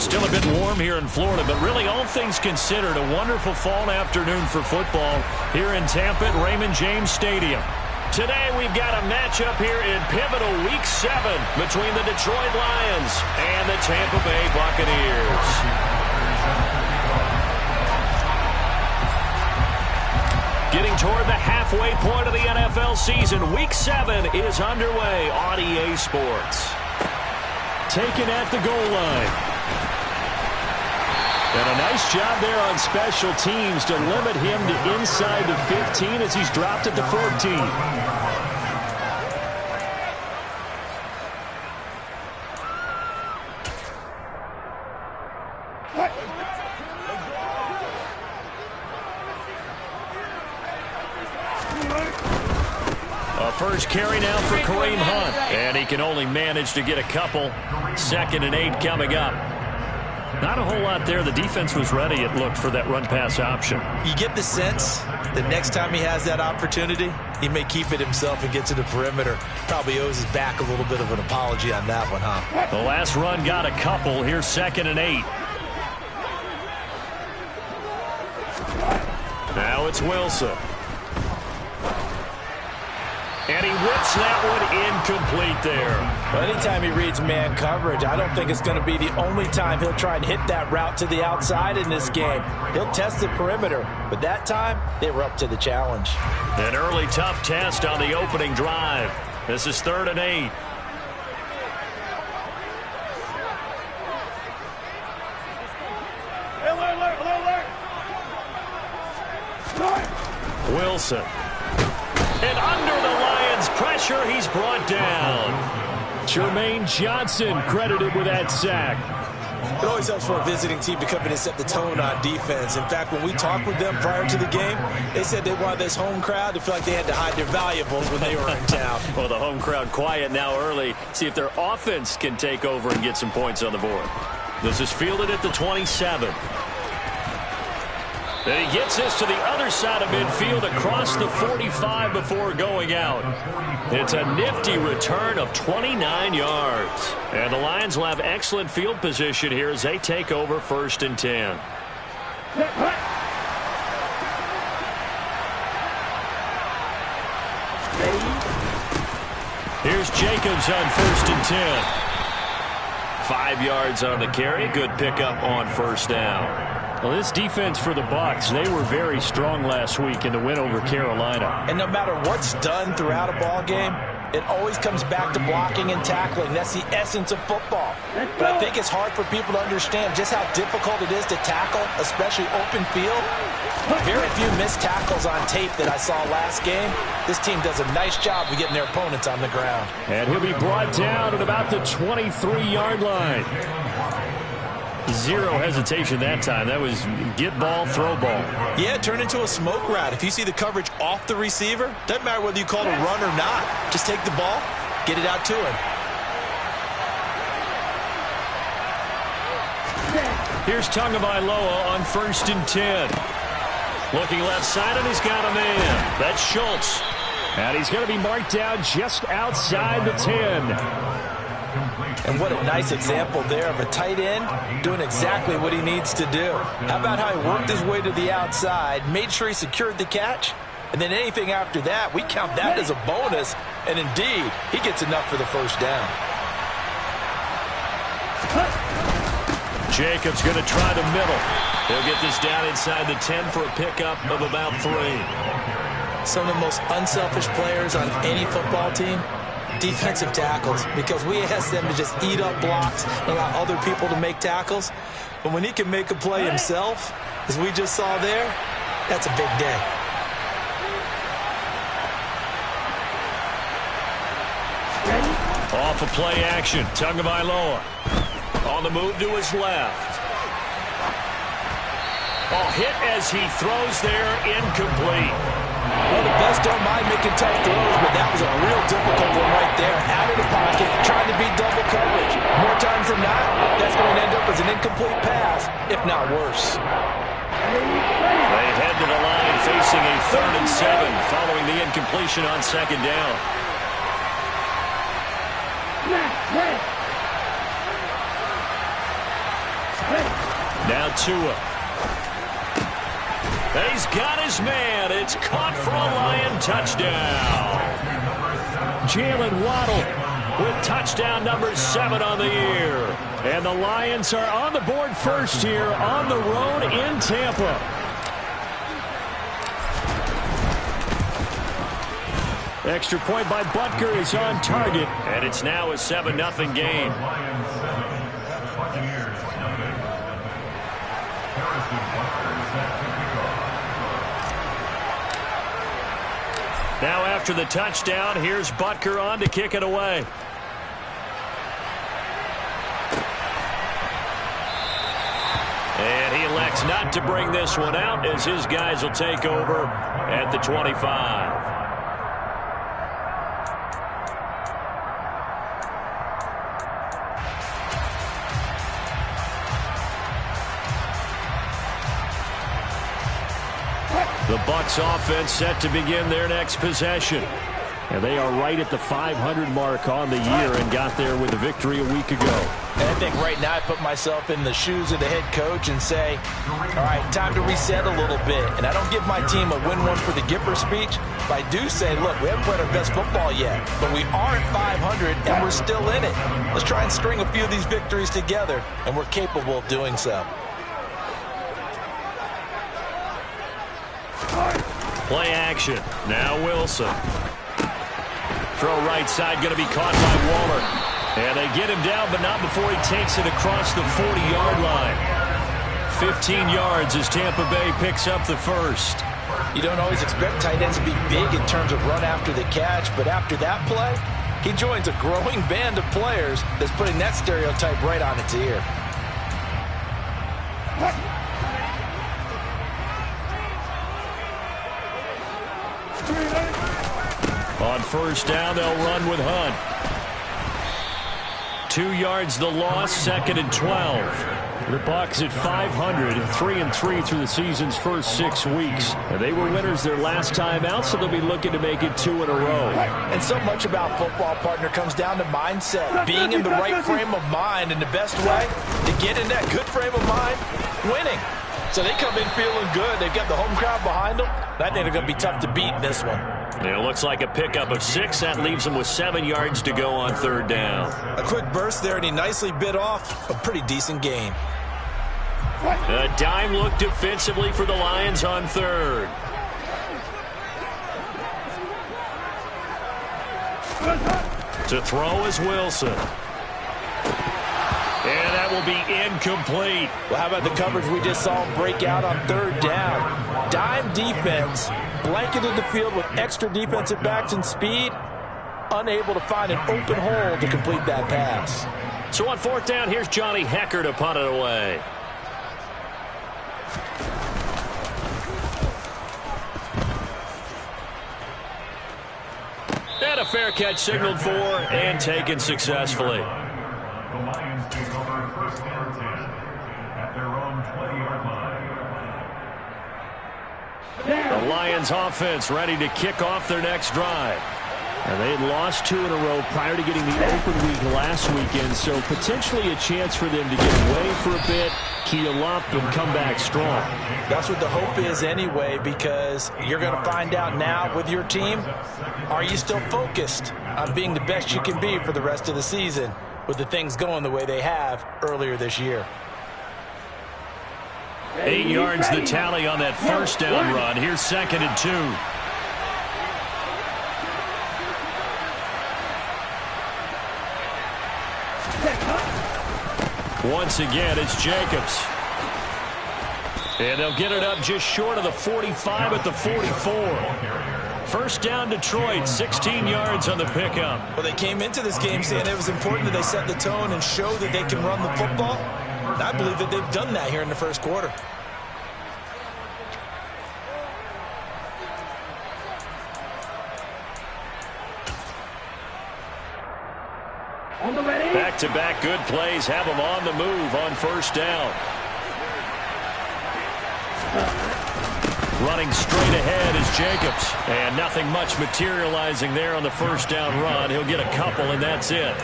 Still a bit warm here in Florida, but really all things considered, a wonderful fall afternoon for football here in Tampa at Raymond James Stadium. Today we've got a matchup here in pivotal Week 7 between the Detroit Lions and the Tampa Bay Buccaneers. Getting toward the halfway point of the NFL season, Week 7 is underway on EA Sports. Taken at the goal line. And a nice job there on special teams to limit him to inside the 15 as he's dropped at the 14. A first carry now for Kareem Hunt. And he can only manage to get a couple. 2nd and 8 coming up. Not a whole lot there. The defense was ready, it looked, for that run-pass option. You get the sense that next time he has that opportunity, he may keep it himself and get to the perimeter. Probably owes his back a little bit of an apology on that one, huh? The last run got a couple. Here's 2nd and 8. Now it's Wilson. And he whips that one incomplete there. Well, anytime he reads man coverage, I don't think it's going to be the only time he'll try and hit that route to the outside in this game. He'll test the perimeter, but that time they were up to the challenge. An early tough test on the opening drive. This is 3rd and 8. Wilson. And under the Lions' pressure, he's brought down. Jermaine Johnson credited with that sack. It always helps for a visiting team to come in and set the tone on defense. In fact, when we talked with them prior to the game, they said they wanted this home crowd to feel like they had to hide their valuables when they were in town. Well, the home crowd quiet now early. See if their offense can take over and get some points on the board. This is fielded at the 27. Then he gets this to the other side of midfield across the 45 before going out. It's a nifty return of 29 yards. And the Lions will have excellent field position here as they take over 1st and 10. Here's Jacobs on 1st and 10. 5 yards on the carry. Good pickup on 1st down. Well, this defense for the Bucs, they were very strong last week in the win over Carolina. And no matter what's done throughout a ball game, it always comes back to blocking and tackling. That's the essence of football. But I think it's hard for people to understand just how difficult it is to tackle, especially open field. Very few missed tackles on tape that I saw last game. This team does a nice job of getting their opponents on the ground. And he'll be brought down at about the 23-yard line. Zero hesitation that time. That was get ball, throw ball. Yeah, turn into a smoke route. If you see the coverage off the receiver, doesn't matter whether you call it a run or not. Just take the ball, get it out to him. Here's Tagovailoa on 1st and 10. Looking left side, and he's got a man. That's Schultz. And he's going to be marked down just outside the 10. And what a nice example there of a tight end doing exactly what he needs to do. How about how he worked his way to the outside, made sure he secured the catch, and then anything after that, we count that as a bonus. And indeed, he gets enough for the 1st down. Jacobs going to try the middle. He'll get this down inside the 10 for a pickup of about 3. Some of the most unselfish players on any football team, defensive tackles, because we ask them to just eat up blocks and allow other people to make tackles. But when he can make a play himself, as we just saw there, that's a big day. Off of play action, Tagovailoa on the move to his left. Oh, hit as he throws there, incomplete. Well, the best don't mind making tough throws, but that was a real difficult one right there. Out of the pocket, trying to beat double coverage. More times than not, that's going to end up as an incomplete pass, if not worse. They head to the line facing a 3rd and 7 following the incompletion on 2nd down. Now Tua. He's got his man. It's caught for a Lion touchdown. Jalen Waddle with touchdown number 7 on the year. And the Lions are on the board first here on the road in Tampa. Extra point by Butker is on target. And it's now a 7-0 game. Now after the touchdown, here's Butker on to kick it away. And he elects not to bring this one out as his guys will take over at the 25. The Bucs offense set to begin their next possession. And they are right at the 500 mark on the year and got there with a victory a week ago. And I think right now I put myself in the shoes of the head coach and say, all right, time to reset a little bit. And I don't give my team a win one for the Gipper speech, but I do say, look, we haven't played our best football yet, but we are at 500 and we're still in it. Let's try and string a few of these victories together, and we're capable of doing so. Play action. Now Wilson. Throw right side going to be caught by Waller. And they get him down, but not before he takes it across the 40-yard line. 15 yards as Tampa Bay picks up the first. You don't always expect tight ends to be big in terms of run after the catch, but after that play, he joins a growing band of players that's putting that stereotype right on its ear. On first down, they'll run with Hunt. 2 yards the loss, 2nd and 12. The Bucs at 500, 3-3 through the season's first 6 weeks. And they were winners their last time out, so they'll be looking to make it 2 in a row. And so much about football, partner, comes down to mindset. Being in the right frame of mind, and the best way to get in that good frame of mind, winning. So they come in feeling good. They've got the home crowd behind them. I think they're going to be tough to beat in this one. It looks like a pickup of 6. That leaves them with 7 yards to go on third down. A quick burst there, and he nicely bit off a pretty decent gain. A dime look defensively for the Lions on third. To throw is Wilson. And that will be incomplete. Well, how about the coverage we just saw him break out on third down? Dime defense, blanketed the field with extra defensive backs and speed, unable to find an open hole to complete that pass. So on fourth down, here's Johnny Hecker to punt it away. And a fair catch signaled for and taken successfully. The Lions take over first and 10 at their own 20-yard line. The Lions offense ready to kick off their next drive. And they had lost 2 in a row prior to getting the open week last weekend, so potentially a chance for them to get away for a bit, keel up, and come back strong. That's what the hope is anyway, because you're going to find out now with your team, are you still focused on being the best you can be for the rest of the season with the things going the way they have earlier this year? 8 yards the tally on that first down run. Here's 2nd and 2. Once again, it's Jacobs. And they'll get it up just short of the 45 at the 44. First down Detroit, 16 yards on the pickup. Well, they came into this game saying it was important that they set the tone and show that they can run the football. And I believe that they've done that here in the first quarter. Back-to-back good plays have them on the move on first down. Running straight ahead is Jacobs. And nothing much materializing there on the first down run. He'll get a couple, and that's it.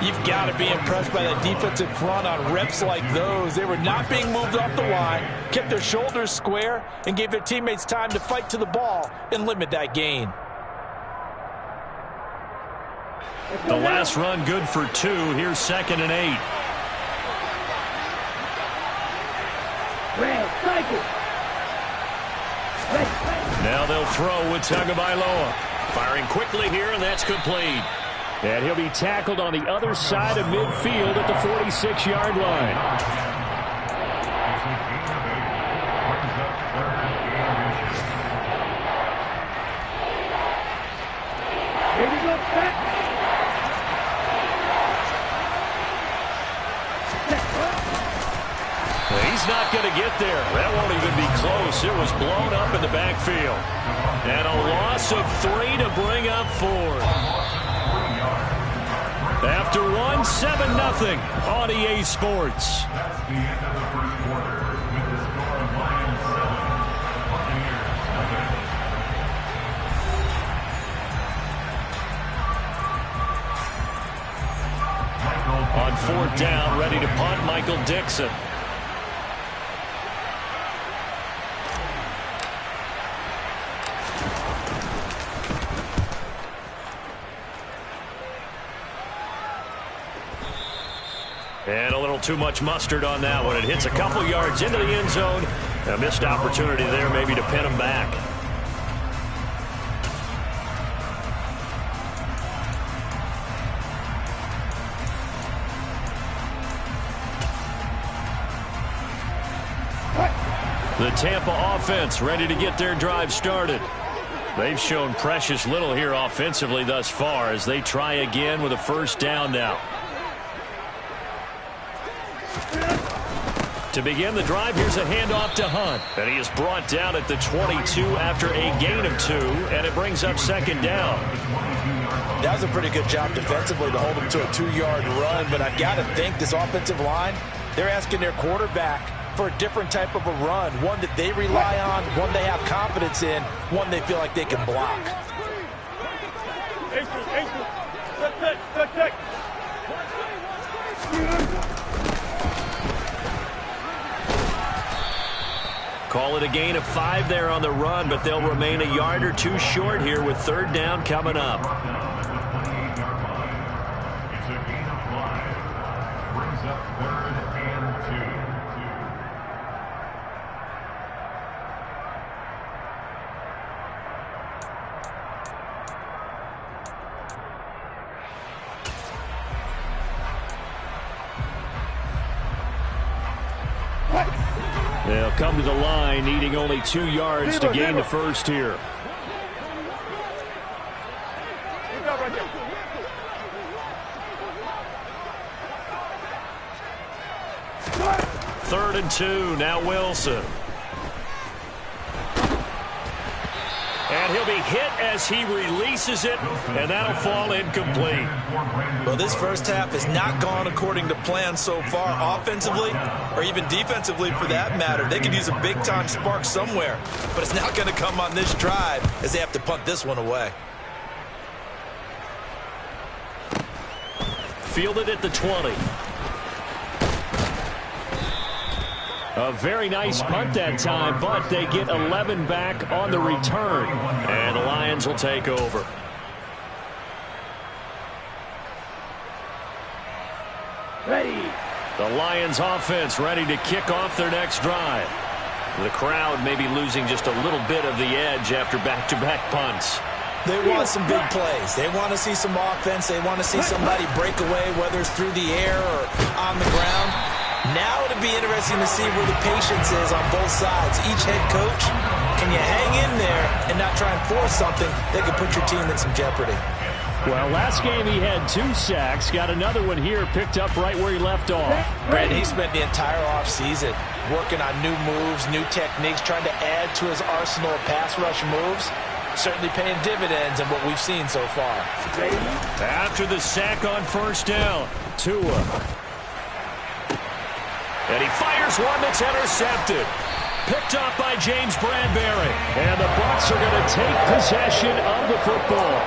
You've got to be impressed by that defensive front on reps like those. They were not being moved off the line, kept their shoulders square, and gave their teammates time to fight to the ball and limit that gain. The last run good for 2. Here's 2nd and 8. Now they'll throw with Tagovailoa. Firing quickly here, and that's complete. And he'll be tackled on the other side of midfield at the 46-yard line. He's not going to get there. That won't even be close. It was blown up in the backfield. And a loss of 3 to bring up 4. After 1, 7-0 on EA Sports. That's the end of the first quarter with the score of Lions 7, Buccaneers 7. On 4th down, ready to punt, Michael Dixon. And a little too much mustard on that one. It hits a couple yards into the end zone. A missed opportunity there maybe to pin him back. The Tampa offense ready to get their drive started. They've shown precious little here offensively thus far as they try again with a 1st down now. To begin the drive, here's a handoff to Hunt. And he is brought down at the 22 after a gain of 2, and it brings up 2nd down. That was a pretty good job defensively to hold him to a 2-yard run, but I've got to think this offensive line, they're asking their quarterback for a different type of a run, one that they rely on, one they have confidence in, one they feel like they can block. Call it a gain of 5 there on the run, but they'll remain a yard or 2 short here with 3rd down coming up. It's a gain of 5. Brings up 3rd and 2. They'll come to the line, needing only 2 yards to gain the 1st here. Third and 2, now Wilson. And he'll be hit as he releases it, and that'll fall incomplete. Well, this first half has not gone according to plan so far offensively or even defensively for that matter. They could use a big-time spark somewhere, but it's not going to come on this drive as they have to punt this one away. Fielded at the 20. A very nice punt that time, but they get 11 back on the return. And the Lions will take over. Ready. The Lions offense ready to kick off their next drive. The crowd may be losing just a little bit of the edge after back-to-back punts. They want some big plays. They want to see some offense. They want to see somebody break away, whether it's through the air or on the ground. Now it'll be interesting to see where the patience is on both sides. Each head coach, can you hang in there and not try and force something that could put your team in some jeopardy? Well, last game he had 2 sacks. Got another one here, picked up right where he left off. Brandon, he spent the entire offseason working on new moves, new techniques, trying to add to his arsenal of pass rush moves. Certainly paying dividends in what we've seen so far. After the sack on first down, Tua. And he fires one that's intercepted. Picked up by James Bradbury. And the Bucs are going to take possession of the football.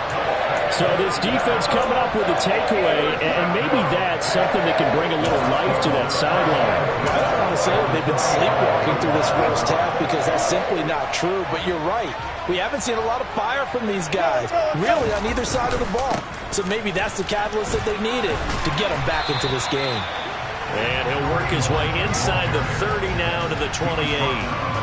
So this defense coming up with a takeaway, and maybe that's something that can bring a little life to that sideline. I don't want to say that they've been sleepwalking through this first half because that's simply not true, but you're right. We haven't seen a lot of fire from these guys, really, on either side of the ball. So maybe that's the catalyst that they needed to get them back into this game. And he'll work his way inside the 30 now to the 28.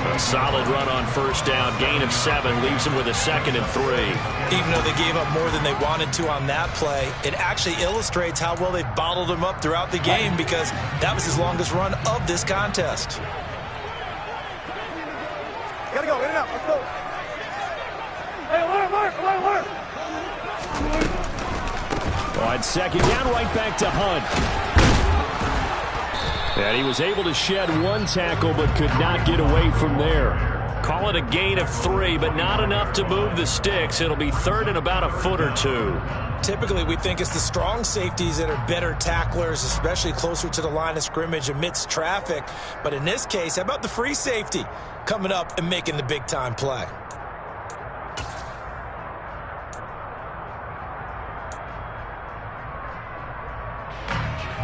A solid run on first down. Gain of 7 leaves him with a 2nd and 3. Even though they gave up more than they wanted to on that play, it actually illustrates how well they've bottled him up throughout the game because that was his longest run of this contest. Gotta go, in and out, let's go. Hey, alert. On second down, right back to Hunt. And he was able to shed 1 tackle but could not get away from there. Call it a gain of 3, but not enough to move the sticks. It'll be 3rd and about a foot or 2. Typically, we think it's the strong safeties that are better tacklers, especially closer to the line of scrimmage amidst traffic. But in this case, how about the free safety coming up and making the big-time play?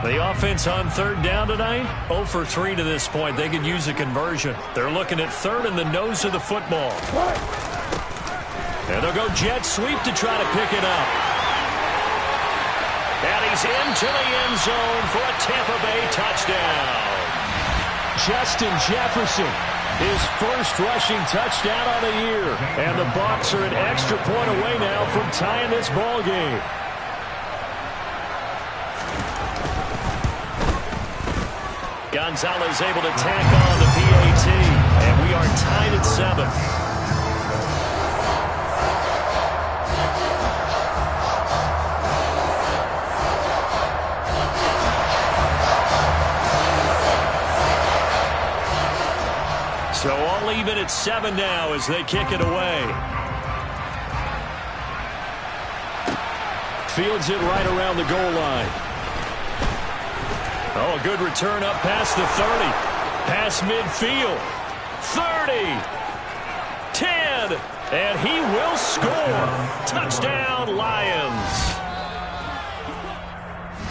The offense on 3rd down tonight, 0 for 3 to this point. They could use a conversion. They're looking at 3rd and the nose of the football. And they'll go jet sweep to try to pick it up. And he's into the end zone for a Tampa Bay touchdown. Justin Jefferson, his first rushing touchdown on the year. And the Bucs are an extra point away now from tying this ball game. Gonzalez able to tack on the PAT, and we are tied at 7. So all even at 7 now as they kick it away. Fields it right around the goal line. Oh, a good return up past the 30. Past midfield. 30. 10. And he will score. Touchdown, Lions.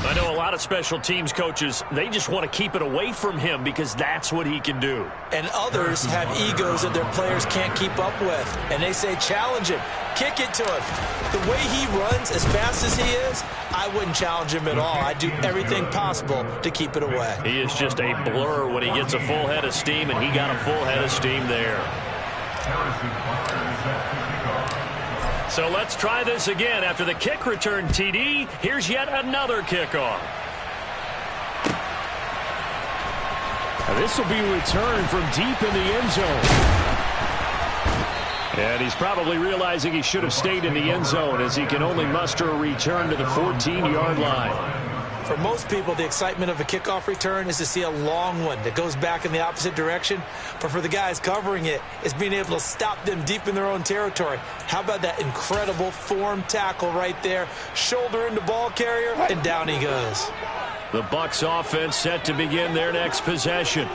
I know a lot of special teams coaches, they just want to keep it away from him because that's what he can do. And others have egos that their players can't keep up with. And they say, challenge him. Kick it to him. The way he runs as fast as he is, I wouldn't challenge him at all. I'd do everything possible to keep it away. He is just a blur when he gets a full head of steam, and he got a full head of steam there. So let's try this again. After the kick return, TD, here's yet another kickoff. This will be returned from deep in the end zone. And he's probably realizing he should have stayed in the end zone as he can only muster a return to the 14-yard line. For most people, the excitement of a kickoff return is to see a long one that goes back in the opposite direction. But for the guys covering it, it's being able to stop them deep in their own territory. How about that incredible form tackle right there? Shoulder into ball carrier, and down he goes. The Bucs offense set to begin their next possession.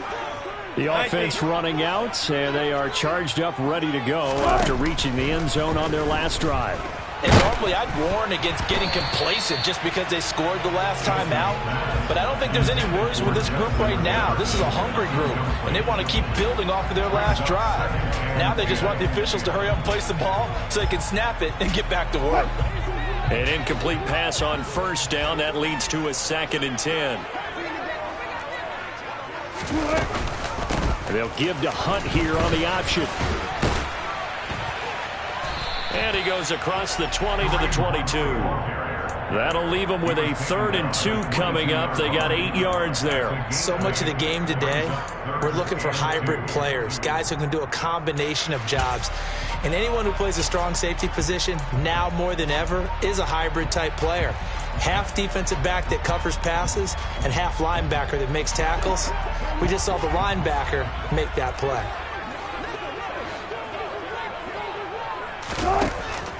The offense running out, and they are charged up, ready to go after reaching the end zone on their last drive. And normally I'd warn against getting complacent just because they scored the last time out. But I don't think there's any worries with this group right now. This is a hungry group, and they want to keep building off of their last drive. Now they just want the officials to hurry up and place the ball so they can snap it and get back to work. An incomplete pass on first down. That leads to a 2nd and 10. They'll give to Hunt here on the option. And he goes across the 20 to the 22. That'll leave them with a 3rd and 2 coming up. They got 8 yards there. So much of the game today, we're looking for hybrid players, guys who can do a combination of jobs. And anyone who plays a strong safety position, now more than ever, is a hybrid type player. Half defensive back that covers passes and half linebacker that makes tackles. We just saw the linebacker make that play.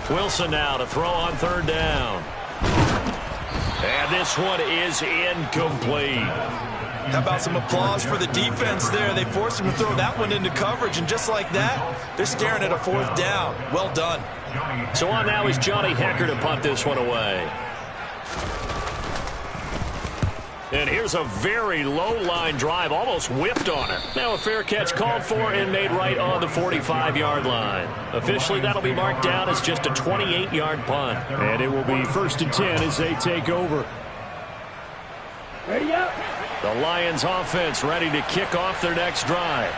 Wilson now to throw on 3rd down. And this one is incomplete. How about some applause for the defense there? They forced him to throw that one into coverage, and just like that, they're staring at a 4th down. Well done. So on now is Johnny Hecker to punt this one away. And here's a very low-line drive, almost whipped on it. Now a fair catch called for and made right on the 45-yard line. Officially, that'll be marked down as just a 28-yard punt. And it will be 1st and 10 as they take over. Ready up. The Lions offense ready to kick off their next drive.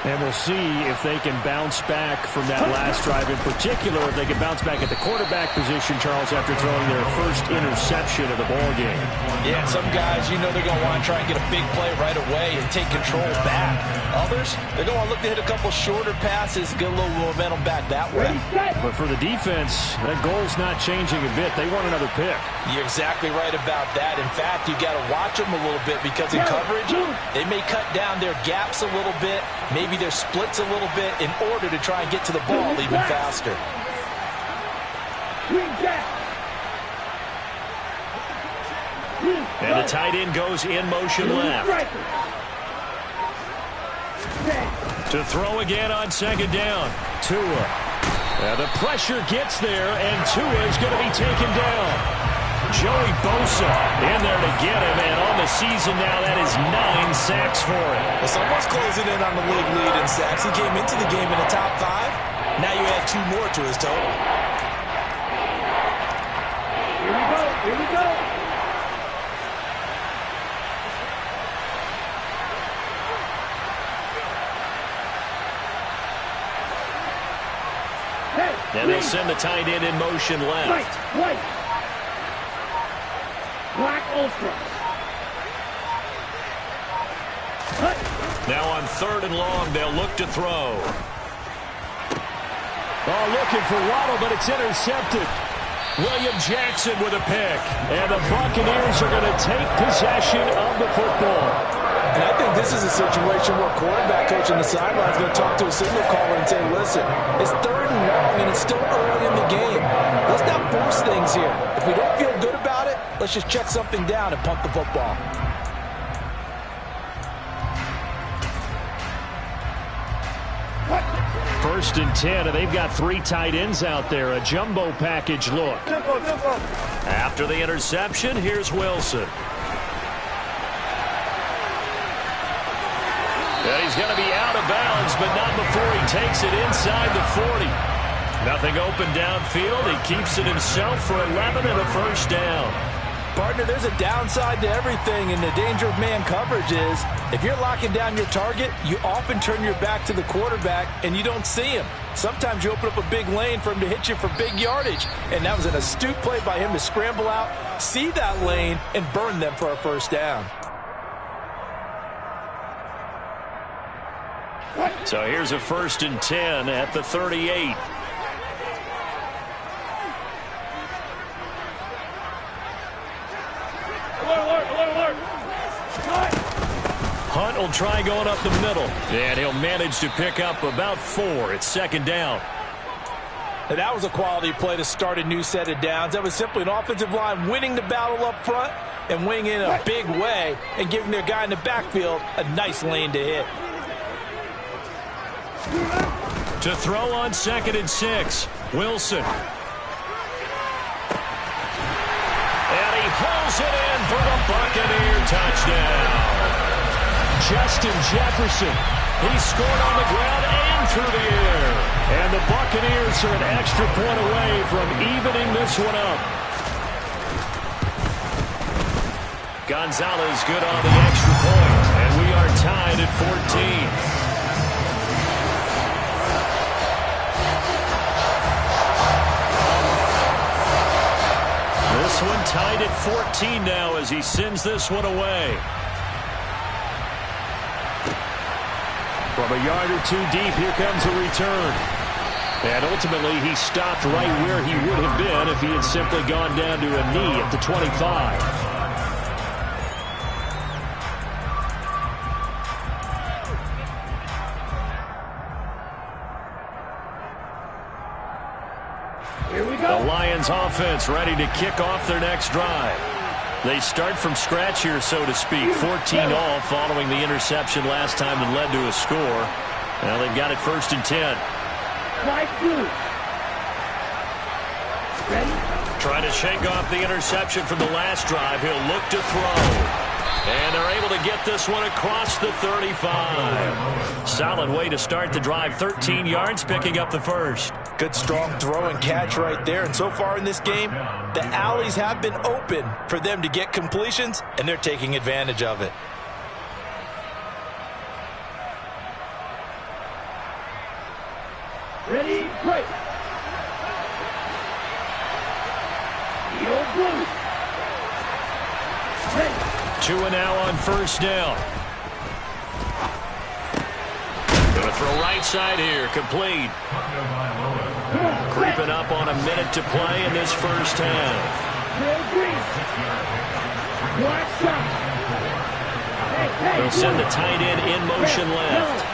And we'll see if they can bounce back from that last drive. In particular, if they can bounce back at the quarterback position, Charles, after throwing their first interception of the ballgame. Yeah, some guys, you know they're going to want to try and get a big play right away and take control back. Others, they're going to want to look to hit a couple shorter passes, get a little momentum back that way. But for the defense, that goal's not changing a bit. They want another pick. You're exactly right about that. In fact, you got to watch them a little bit because in coverage, they may cut down their gaps a little bit, maybe their splits a little bit in order to try and get to the ball even faster. And the tight end goes in motion left. To throw again on 2nd down. Tua. The pressure gets there, and Tua is going to be taken down. Joey Bosa in there to get him, and on the season now, that is 9 sacks for him. Well, someone's closing in on the league lead in sacks. He came into the game in the top 5. Now you add 2 more to his total. Here we go. Here we go. And they'll send the tight end in motion left. White. Black Ultra. Now on 3rd and long, they'll look to throw. Oh, looking for Waddle, but it's intercepted. William Jackson with a pick. And the Buccaneers are going to take possession of the football. And I think this is a situation where quarterback coach on the sideline is going to talk to a signal caller and say, listen, it's 3rd and long and it's still early in the game. Let's not force things here. If we don't feel good about it, let's just check something down and punt the football. First and 10, and they've got 3 tight ends out there. A jumbo package look. After the interception, here's Wilson. And he's going to be out of bounds, but not before he takes it inside the 40. Nothing open downfield. He keeps it himself for 11 and a 1st down. Partner, there's a downside to everything, and the danger of man coverage is if you're locking down your target, you often turn your back to the quarterback and you don't see him. Sometimes you open up a big lane for him to hit you for big yardage, and that was an astute play by him to scramble out, see that lane, and burn them for a 1st down. So here's a 1st and 10 at the 38. Hunt will try going up the middle, and he'll manage to pick up about 4. It's 2nd down. And that was a quality play to start a new set of downs. That was simply an offensive line winning the battle up front and winning in a big way and giving their guy in the backfield a nice lane to hit. To throw on 2nd and 6, Wilson. And he hauls it in for the Buccaneer touchdown. Justin Jefferson. He scored on the ground and through the air. And the Buccaneers are an extra point away from evening this one up. Gonzalez good on the extra point, and we are tied at 14. This one tied at 14 now as he sends this one away. From a yard or 2 deep, here comes a return. And ultimately, he stopped right where he would have been if he had simply gone down to a knee at the 25. Here we go. The Lions offense ready to kick off their next drive. They start from scratch here, so to speak. 14 all following the interception last time that led to a score. Now they've got it 1st and 10. Trying to shake off the interception from the last drive. He'll look to throw. And they're able to get this one across the 35. Solid way to start the drive. 13 yards, picking up the first. Good, strong throw and catch right there. And so far in this game, the alleys have been open for them to get completions, and they're taking advantage of it. Ready, break. Your blue. Ready. 2 and now on 1st down. Going to throw right side here. Complete. Creeping up on a minute to play in this first half. They'll send the tight end in motion left.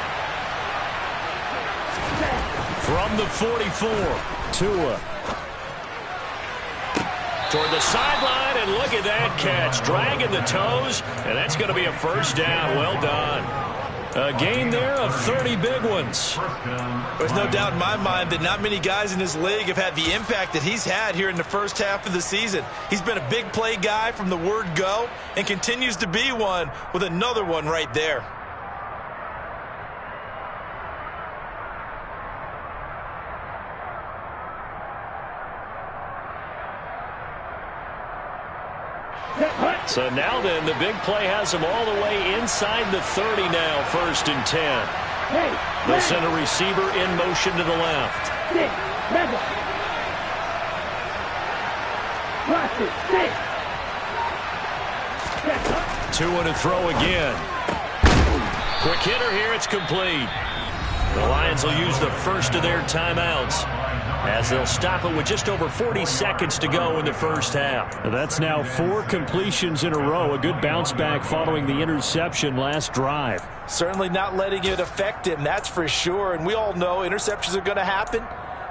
From the 44, Tua. Toward the sideline, and look at that catch. Dragging the toes, and that's going to be a 1st down. Well done. A gain there of 30 big ones. There's no doubt in my mind that not many guys in this league have had the impact that he's had here in the first half of the season. He's been a big play guy from the word go and continues to be one with another one right there. So now then, the big play has them all the way inside the 30 now, 1st and 10. They'll send a receiver in motion to the left. Tua to throw again. Quick hitter here, it's complete. The Lions will use the first of their timeouts as they'll stop it with just over 40 seconds to go in the first half. That's now 4 completions in a row. A good bounce back following the interception last drive. Certainly not letting it affect him, that's for sure. And we all know interceptions are going to happen.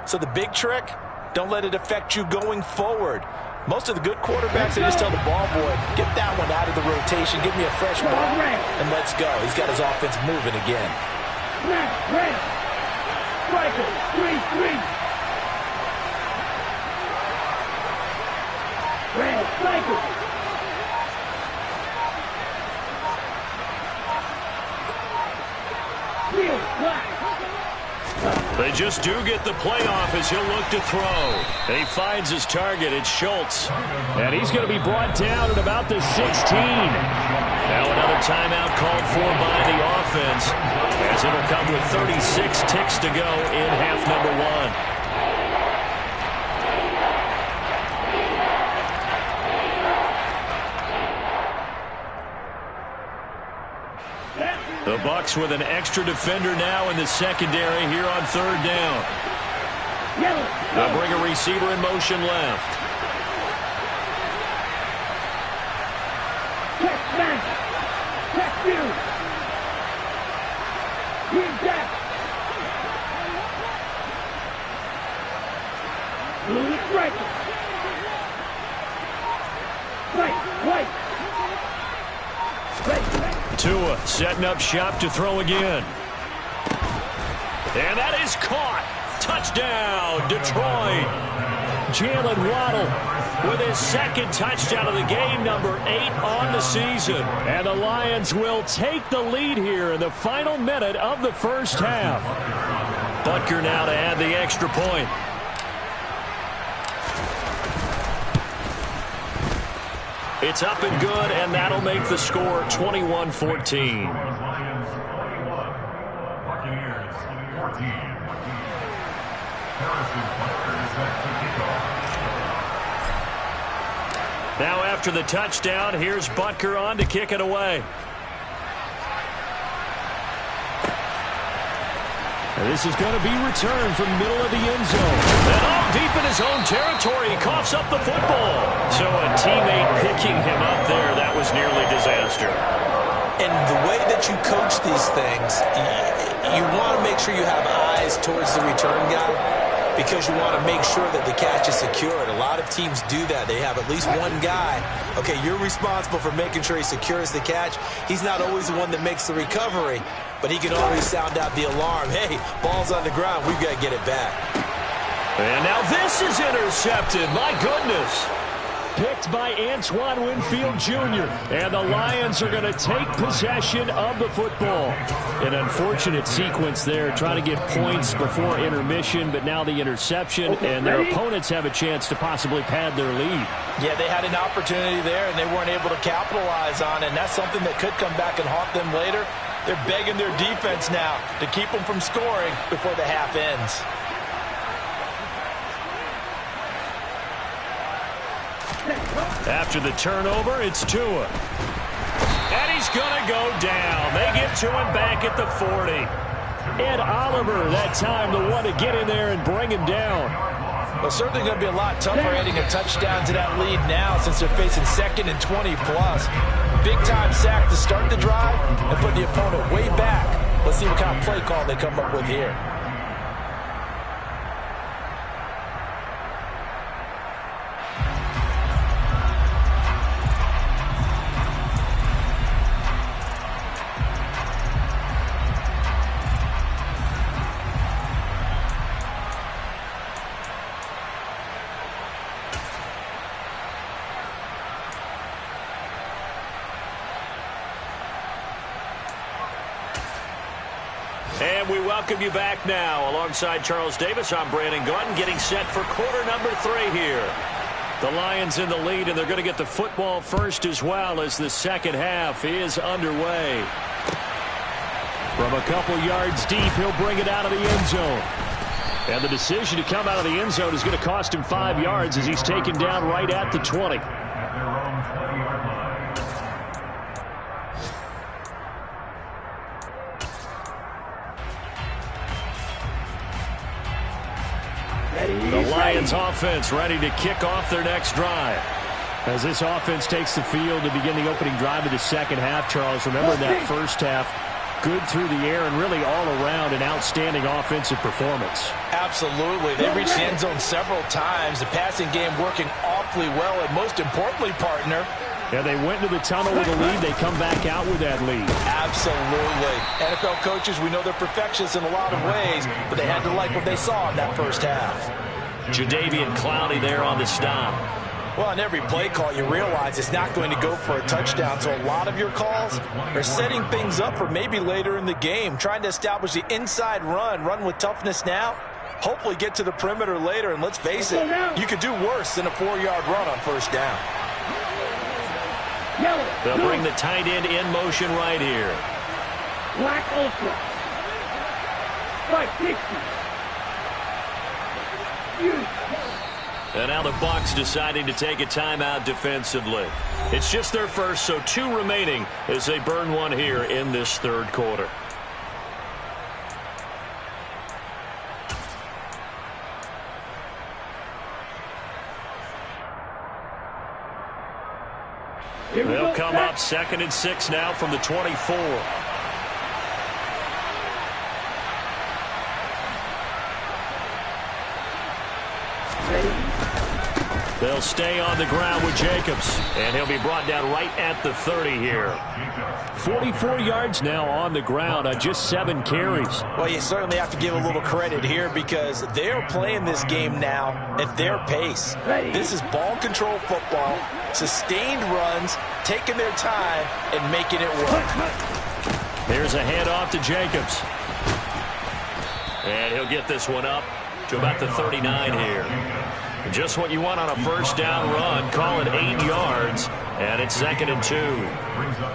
So the big trick, don't let it affect you going forward. Most of the good quarterbacks, they just tell the ball boy, get that one out of the rotation, give me a fresh ball, and let's go. He's got his offense moving again. Striker, 3-3. Red, striker. Field, black. They just do get the playoff as he'll look to throw. And he finds his target. It's Schultz. And he's going to be brought down at about the 16. Now another timeout called for by the offense, as it'll come with 36 ticks to go in half number 1. The Bucs with an extra defender now in the secondary here on 3rd down. They'll bring a receiver in motion left. Check back. Check you. He's back. Blue striker. White. Tua setting up shop to throw again. And that is caught. Touchdown, Detroit. Jalen Waddle with his 2nd touchdown of the game, number 8 on the season. And the Lions will take the lead here in the final minute of the first half. Butker now to add the extra point. It's up and good, and that'll make the score 21-14. Now after the touchdown, here's Butker on to kick it away. And this is going to be returned from the middle of the end zone. And all deep in his own territory, he coughs up the football. So a teammate picking him up there, that was nearly disaster. And the way that you coach these things, you want to make sure you have eyes towards the return guy. because you want to make sure that the catch is secured. A lot of teams do that. They have at least one guy. Okay, you're responsible for making sure he secures the catch. He's not always the one that makes the recovery, but he can always sound out the alarm. Hey, ball's on the ground. We've got to get it back. And now this is intercepted. My goodness. Picked by Antoine Winfield Jr. And the Lions are going to take possession of the football. An unfortunate sequence there, trying to get points before intermission, but now the interception, and their opponents have a chance to possibly pad their lead. Yeah, they had an opportunity there, and they weren't able to capitalize on it, and that's something that could come back and haunt them later. They're begging their defense now to keep them from scoring before the half ends. After the turnover, it's Tua. And he's going to go down. They get to him back at the 40. Ed Oliver, that time, the one to get in there and bring him down. Well, certainly going to be a lot tougher adding a touchdown to that lead now since they're facing 2nd and 20-plus. Big-time sack to start the drive and put the opponent way back. Let's see what kind of play call they come up with here. And we welcome you back now. Alongside Charles Davis, I'm Brandon Gaudin, getting set for quarter number 3 here. The Lions in the lead, and they're going to get the football first as well as the second half is underway. From a couple yards deep, he'll bring it out of the end zone. And the decision to come out of the end zone is going to cost him 5 yards as he's taken down right at the 20. The Lions offense ready to kick off their next drive. As this offense takes the field to begin the opening drive of the second half, Charles, remember that first half, good through the air and really all around an outstanding offensive performance. Absolutely. They reached the end zone several times. The passing game working awfully well, and most importantly, partner, yeah, they went into the tunnel with a lead. They come back out with that lead. Absolutely. NFL coaches, we know they're perfectionists in a lot of ways, but they had to like what they saw in that first half. Jadeveon Clowney there on the stop. Well, on every play call, you realize it's not going to go for a touchdown, so a lot of your calls are setting things up for maybe later in the game, trying to establish the inside run with toughness now, hopefully get to the perimeter later, and let's face it, you could do worse than a 4-yard run on first down. They'll bring the tight end in motion right here. Black Ultra. Strike 60. And now the Bucs deciding to take a timeout defensively. It's just their first, so 2 remaining as they burn one here in this third quarter. They'll come up 2nd and 6 now from the 24. They'll stay on the ground with Jacobs, and he'll be brought down right at the 30 here. 44 yards now on the ground on just 7 carries. Well, you certainly have to give a little credit here because they're playing this game now at their pace. This is ball control football, sustained runs, taking their time, and making it work. Here's a handoff to Jacobs. And he'll get this one up to about the 39 here. Just what you want on a first down run. Call it 8 yards, and it's 2nd and 2.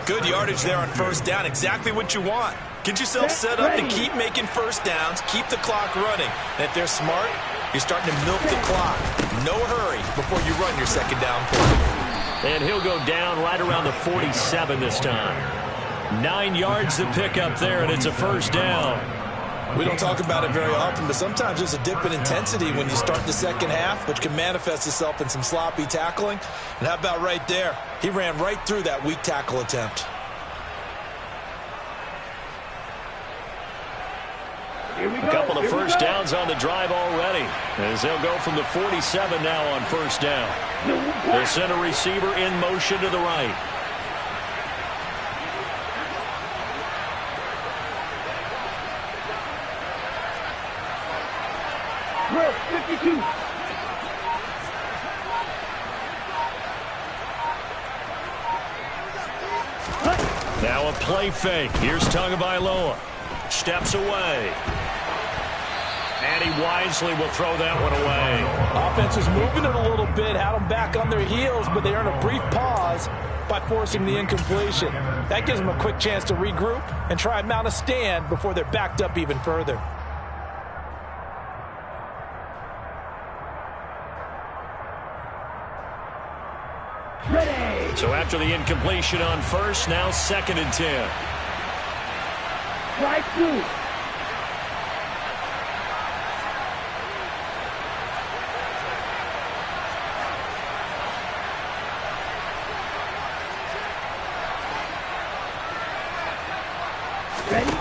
Good yardage there on first down. Exactly what you want. Get yourself set up to keep making first downs, keep the clock running. And if they're smart, you're starting to milk the clock. No hurry before you run your second down play. And he'll go down right around the 47 this time. 9 yards to pick up there, and it's a first down. We don't talk about it very often, but sometimes there's a dip in intensity when you start the second half, which can manifest itself in some sloppy tackling. And how about right there? He ran right through that weak tackle attempt. A couple of first downs on the drive already, as they'll go from the 47 now on first down. The center receiver in motion to the right. Drill 52. Now a play fake. Here's Tagovailoa. Steps away. And he wisely will throw that one away. Offense was moving it a little bit, had them back on their heels, but they earned a brief pause by forcing the incompletion. That gives them a quick chance to regroup and try and mount a stand before they're backed up even further. Ready. So after the incompletion on first, now 2nd and 10. Strike 2. Ready.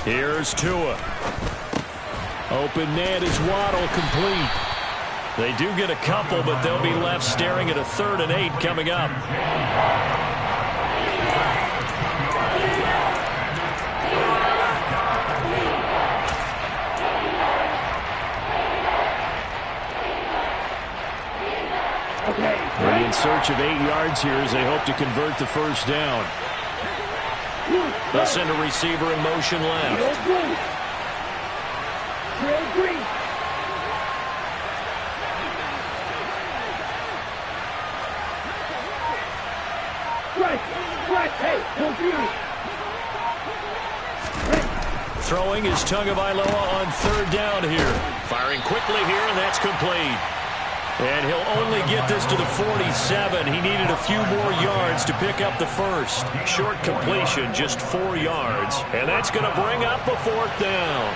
Here's Tua. Open man is Waddle, complete. They do get a couple, but they'll be left staring at a 3rd and 8 coming up. They're in search of 8 yards here as they hope to convert the first down. They'll send a receiver in motion left. Trail green. Right. Hey, no beauty. Throwing is Tagovailoa on 3rd down here. Firing quickly here, and that's complete. And he'll only get this to the 47. He needed a few more yards to pick up the first. Short completion, just 4 yards. And that's going to bring up a 4th down.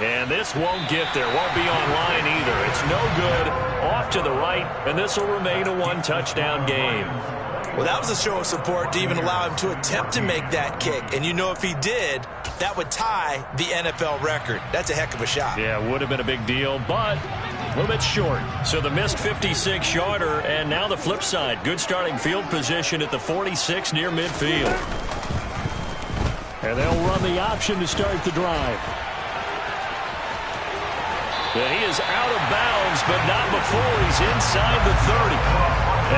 And this won't get there, won't be online either. It's no good, off to the right, and this will remain a 1-touchdown game. Well, that was a show of support to even allow him to attempt to make that kick. And you know if he did, that would tie the NFL record. That's a heck of a shot. Yeah, would have been a big deal, but a little bit short. So the missed 56-yarder, and now the flip side. Good starting field position at the 46 near midfield. And they'll run the option to start the drive. And he is out of bounds, but not before he's inside the 30.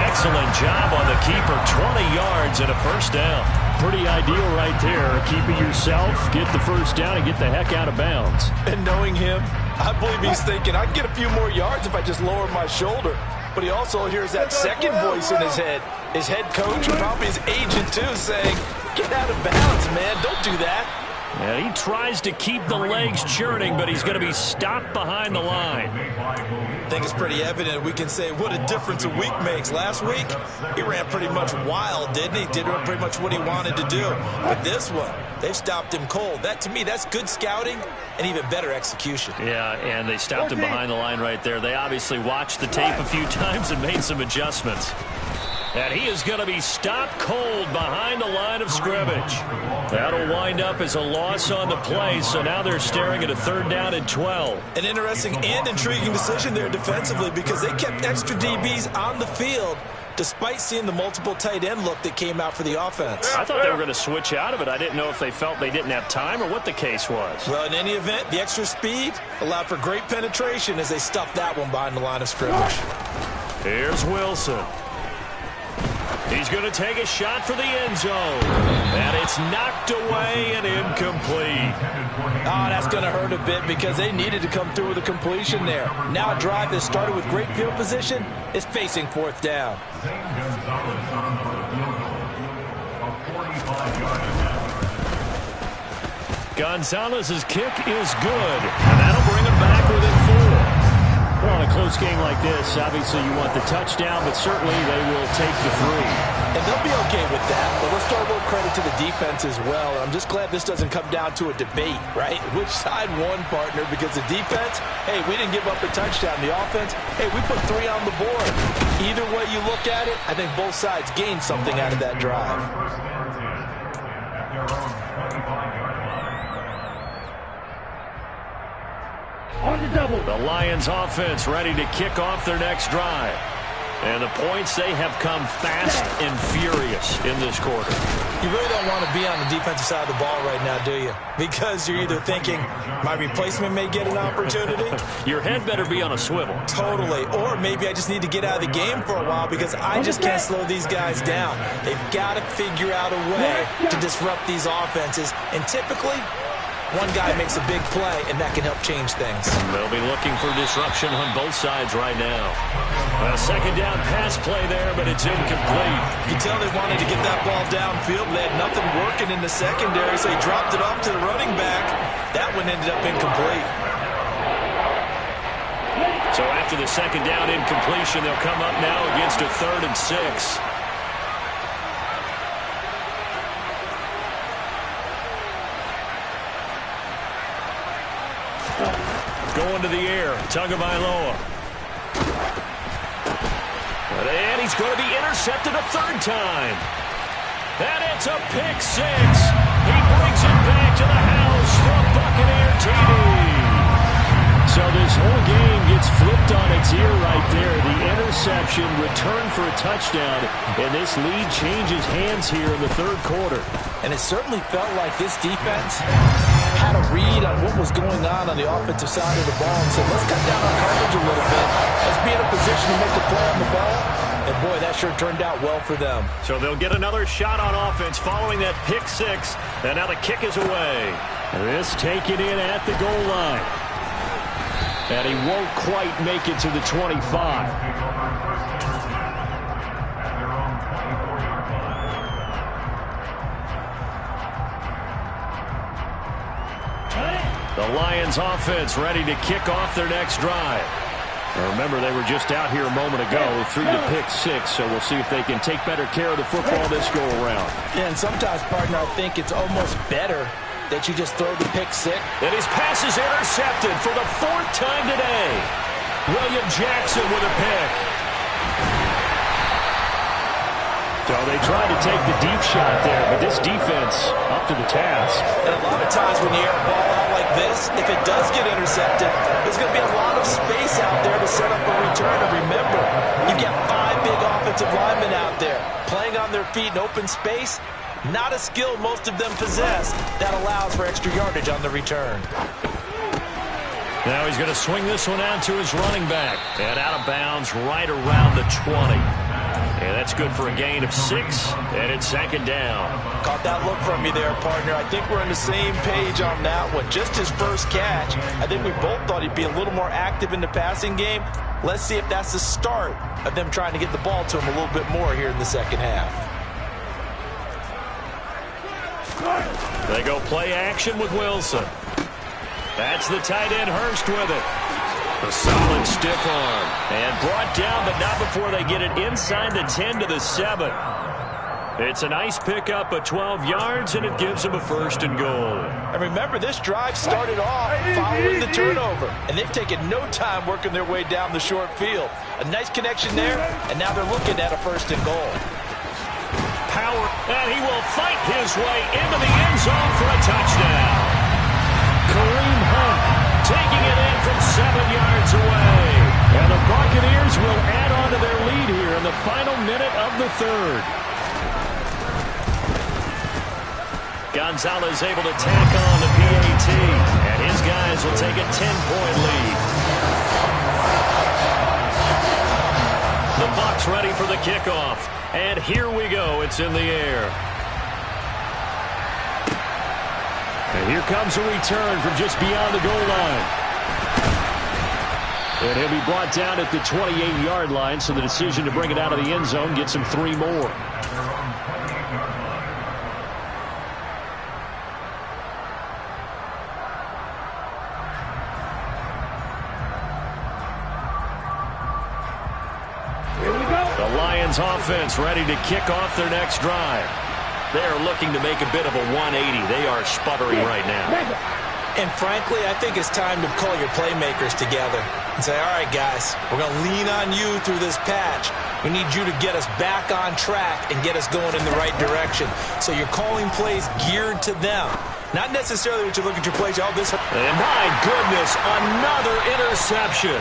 Excellent job on the keeper. 20 yards and a first down. Pretty ideal right there. Keep it yourself, get the first down, and get the heck out of bounds. And knowing him, I believe he's thinking, I can get a few more yards if I just lower my shoulder. But he also hears that second voice in his head. His head coach and probably his agent, too, saying, get out of bounds, man. Don't do that. And he tries to keep the legs churning, but he's going to be stopped behind the line. I think it's pretty evident. We can say what a difference a week makes. Last week, he ran pretty much wild, didn't he? Did pretty much what he wanted to do. But this one, they've stopped him cold. That, to me, that's good scouting and even better execution. Yeah, and they stopped him behind the line right there. They obviously watched the tape a few times and made some adjustments. And he is going to be stopped cold behind the line of scrimmage. That'll wind up as a loss on the play, so now they're staring at a 3rd down and 12. An interesting and intriguing decision there defensively because they kept extra DBs on the field despite seeing the multiple tight end look that came out for the offense. I thought they were going to switch out of it. I didn't know if they felt they didn't have time or what the case was. Well, in any event, the extra speed allowed for great penetration as they stuffed that one behind the line of scrimmage. Here's Wilson. He's going to take a shot for the end zone. And it's knocked away and incomplete. Oh, that's going to hurt a bit because they needed to come through with a completion there. Now a drive that started with great field position is facing 4th down. Gonzalez's kick is good. And that'll bring him back within 4. Well, in a close game like this, obviously you want the touchdown, but certainly they will take the 3. And they'll be okay with that, but let's start a little credit to the defense as well. I'm just glad this doesn't come down to a debate, right? Which side won, partner? Because the defense, hey, we didn't give up a touchdown. The offense, hey, we put 3 on the board. Either way you look at it, I think both sides gained something out of that drive. On the double. The Lions offense ready to kick off their next drive. And the points, they have come fast and furious in this quarter. You really don't want to be on the defensive side of the ball right now, do you? Because you're either thinking, my replacement may get an opportunity. Your head better be on a swivel. Totally. Or maybe I just need to get out of the game for a while because I just can't slow these guys down. They've got to figure out a way to disrupt these offenses. And typically, one guy makes a big play, and that can help change things. They'll be looking for disruption on both sides right now. A second down pass play there, but it's incomplete. You can tell they wanted to get that ball downfield. They had nothing working in the secondary, so they dropped it off to the running back. That one ended up incomplete. So after the second down incompletion, they'll come up now against a 3rd and 6. Going to the air, Tagovailoa. And he's going to be intercepted a 3rd time. And it's a pick 6. He brings it back to the house for a Buccaneer TD. So this whole game gets flipped on its ear right there. The interception, return for a touchdown, and this lead changes hands here in the 3rd quarter. And it certainly felt like this defense had a read on what was going on the offensive side of the ball and said, let's cut down on coverage a little bit. Let's be in a position to make a play on the ball. And, boy, that sure turned out well for them. So they'll get another shot on offense following that pick 6. And now the kick is away. This taken in at the goal line. And he won't quite make it to the 25. The Lions offense ready to kick off their next drive. Now remember, they were just out here a moment ago, threw the pick 6, so we'll see if they can take better care of the football this go around. Yeah, and sometimes, partner, I think it's almost better that you just throw the pick 6. And his pass is intercepted for the 4th time today. William Jackson with a pick. So they tried to take the deep shot there, but this defense up to the task. And a lot of times when you air a ball out like this, if it does get intercepted, there's going to be a lot of space out there to set up a return. And remember, you've got 5 big offensive linemen out there playing on their feet in open space. Not a skill most of them possess that allows for extra yardage on the return. Now he's going to swing this one out to his running back. And out of bounds right around the 20. And that's good for a gain of 6. And it's 2nd down. Caught that look from you there, partner. I think we're on the same page on that one. Just his first catch. I think we both thought he'd be a little more active in the passing game. Let's see if that's the start of them trying to get the ball to him a little bit more here in the second half. They go play action with Wilson. That's the tight end, Hurst, with it. A solid stiff arm. And brought down, but not before they get it inside the 10 to the 7. It's a nice pickup of 12 yards, and it gives them a 1st and goal. And remember, this drive started off following the turnover. And they've taken no time working their way down the short field. A nice connection there, and now they're looking at a 1st and goal. Power, and he will fight his way into the end zone for a touchdown. Kareem Hunt taking it in from 7 yards away. And the Buccaneers will add on to their lead here in the final minute of the 3rd. Gonzalez able to tack on the PAT, and his guys will take a 10-point lead. The Bucs ready for the kickoff, and here we go. It's in the air. And here comes a return from just beyond the goal line. And he'll be brought down at the 28-yard line, so the decision to bring it out of the end zone gets him 3 more. The Lions offense ready to kick off their next drive. They are looking to make a bit of a 180. They are sputtering right now. And frankly, I think it's time to call your playmakers together and say, all right, guys, we're going to lean on you through this patch. We need you to get us back on track and get us going in the right direction. So you're calling plays geared to them. Not necessarily that you look at your plays, oh, this... And my goodness, another interception.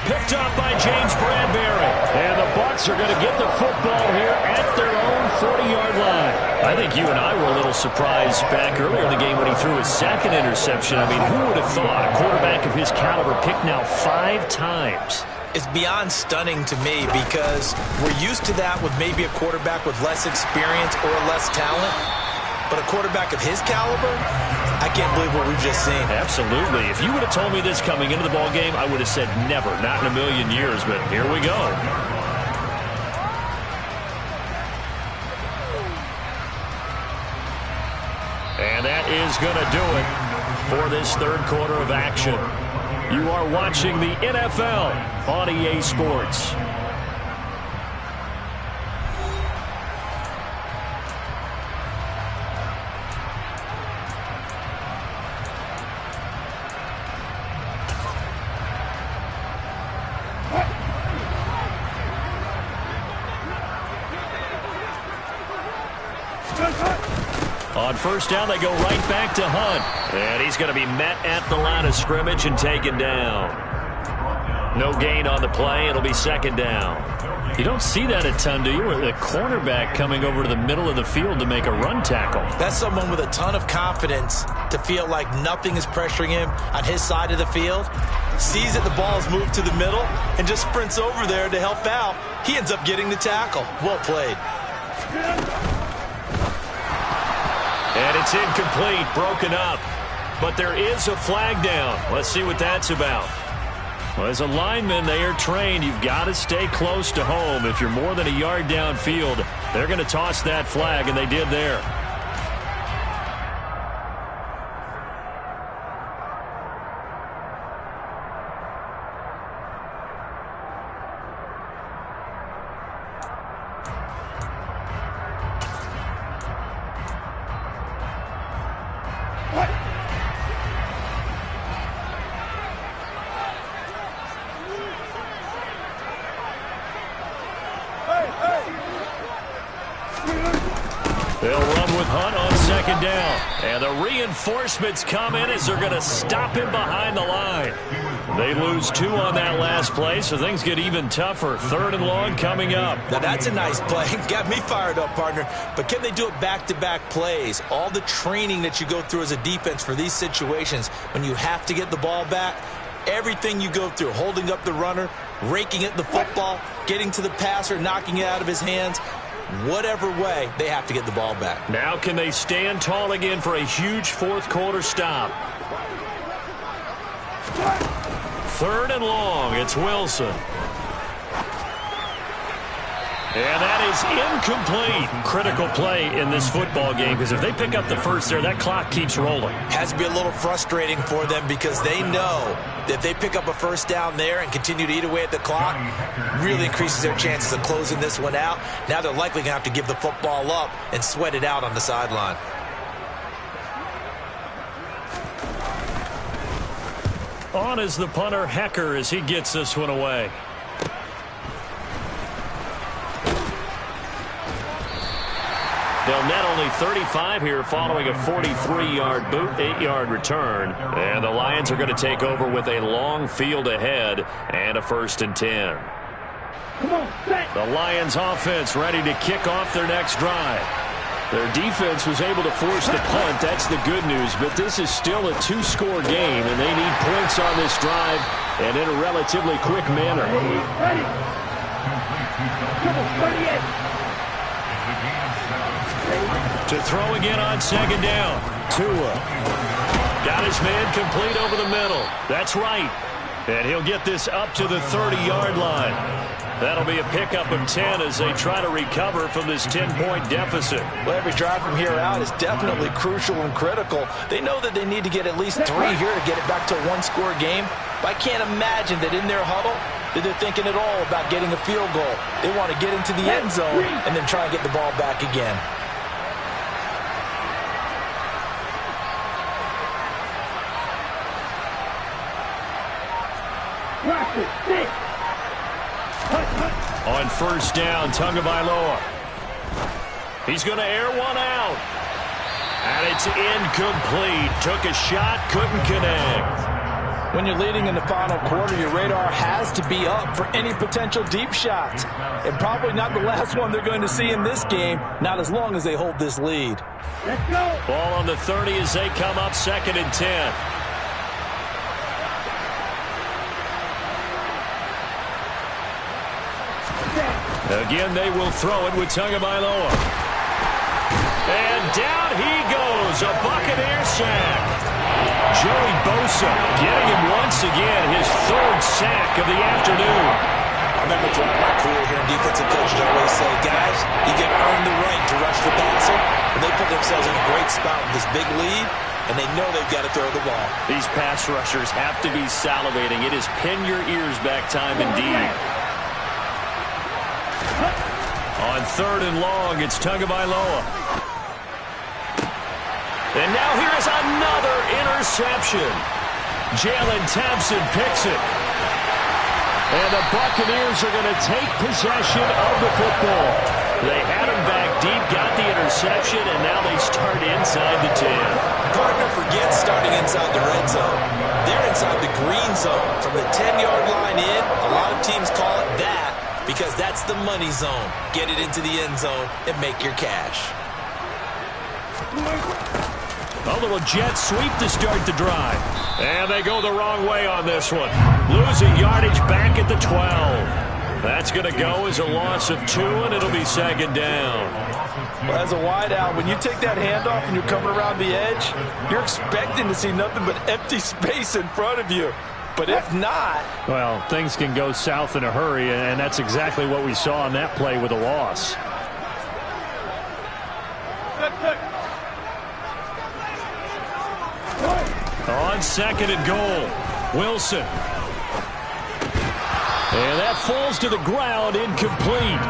Picked up by James Bradbury. And the Bucs are going to get the football here at their own 40-yard line. I think you and I were a little surprised back earlier in the game when he threw his second interception. I mean, who would have thought a quarterback of his caliber picked now 5 times? It's beyond stunning to me because we're used to that with maybe a quarterback with less experience or less talent. But a quarterback of his caliber, I can't believe what we've just seen. Absolutely. If you would have told me this coming into the ball game, I would have said never, not in a million years. But here we go. And that is going to do it for this third quarter of action. You are watching the NFL on EA Sports. On first down, they go right back to Hunt. And he's going to be met at the line of scrimmage and taken down. No gain on the play. It'll be second down. You don't see that a ton, do you? With a cornerback coming over to the middle of the field to make a run tackle. That's someone with a ton of confidence to feel like nothing is pressuring him on his side of the field. Sees that the ball is moved to the middle and just sprints over there to help out. He ends up getting the tackle. Well played. And it's incomplete, broken up. But there is a flag down. Let's see what that's about. Well, as a lineman, they are trained. You've got to stay close to home. If you're more than a yard downfield, they're going to toss that flag, and they did there. They'll run with Hunt on second down. And the reinforcements come in as they're going to stop him behind the line. They lose 2 on that last play, so things get even tougher. Third and long coming up. Now that's a nice play. Got me fired up, partner. But can they do it back-to-back plays? All the training that you go through as a defense for these situations, when you have to get the ball back, everything you go through, holding up the runner, raking at the football, getting to the passer, knocking it out of his hands, whatever way, they have to get the ball back. Now can they stand tall again for a huge fourth quarter stop? Third and long, it's Wilson. And that is incomplete. Critical play in this football game, because if they pick up the first there, that clock keeps rolling. Has to be a little frustrating for them because they know that if they pick up a first down there and continue to eat away at the clock, really increases their chances of closing this one out. Now they're likely going to have to give the football up and sweat it out on the sideline. On is the punter, Hecker, as he gets this one away. They'll net only 35 here following a 43-yard boot, 8-yard return. And the Lions are going to take over with a long field ahead and a 1st and 10. The Lions offense ready to kick off their next drive. Their defense was able to force the punt. That's the good news. But this is still a 2-score game, and they need points on this drive and in a relatively quick manner. To throw again on second down. Tua got his man complete over the middle. That's right. And he'll get this up to the 30-yard line. That'll be a pickup of 10 as they try to recover from this 10-point deficit. Well, every drive from here out is definitely crucial and critical. They know that they need to get at least 3 here to get it back to a 1-score game. But I can't imagine that in their huddle that they're thinking at all about getting a field goal. They want to get into the end zone and then try and get the ball back again. On first down, Tagovailoa. He's going to air one out. And it's incomplete. Took a shot, couldn't connect. When you're leading in the final quarter, your radar has to be up for any potential deep shots. And probably not the last one they're going to see in this game, not as long as they hold this lead. Let's go. Ball on the 30 as they come up 2nd and 10. Again, they will throw it with Tagovailoa. And down he goes, a Buccaneer sack. Joey Bosa getting him once again, his 3rd sack of the afternoon. I remember throughout my career here in defensive coaches always say, guys, you can earn the right to rush the passer. And they put themselves in a great spot with this big lead, and they know they've got to throw the ball. These pass rushers have to be salivating. It is pin your ears back time indeed. On 3rd and long, it's Tagovailoa. And now here is another interception. Jalen Thompson picks it. And the Buccaneers are going to take possession of the football. They had him back deep, got the interception, and now they start inside the 10. Gardner forgets starting inside the red zone. They're inside the green zone. From the 10-yard line in, a lot of teams call it that because that's the money zone. Get it into the end zone and make your cash. A little jet sweep to start the drive. And they go the wrong way on this one. Losing yardage back at the 12. That's going to go as a loss of 2, and it'll be 2nd down. Well, as a wideout, when you take that handoff and you're coming around the edge, you're expecting to see nothing but empty space in front of you. But if not... Well, things can go south in a hurry, and that's exactly what we saw on that play with a loss. On 2nd and goal, Wilson. And that falls to the ground, incomplete.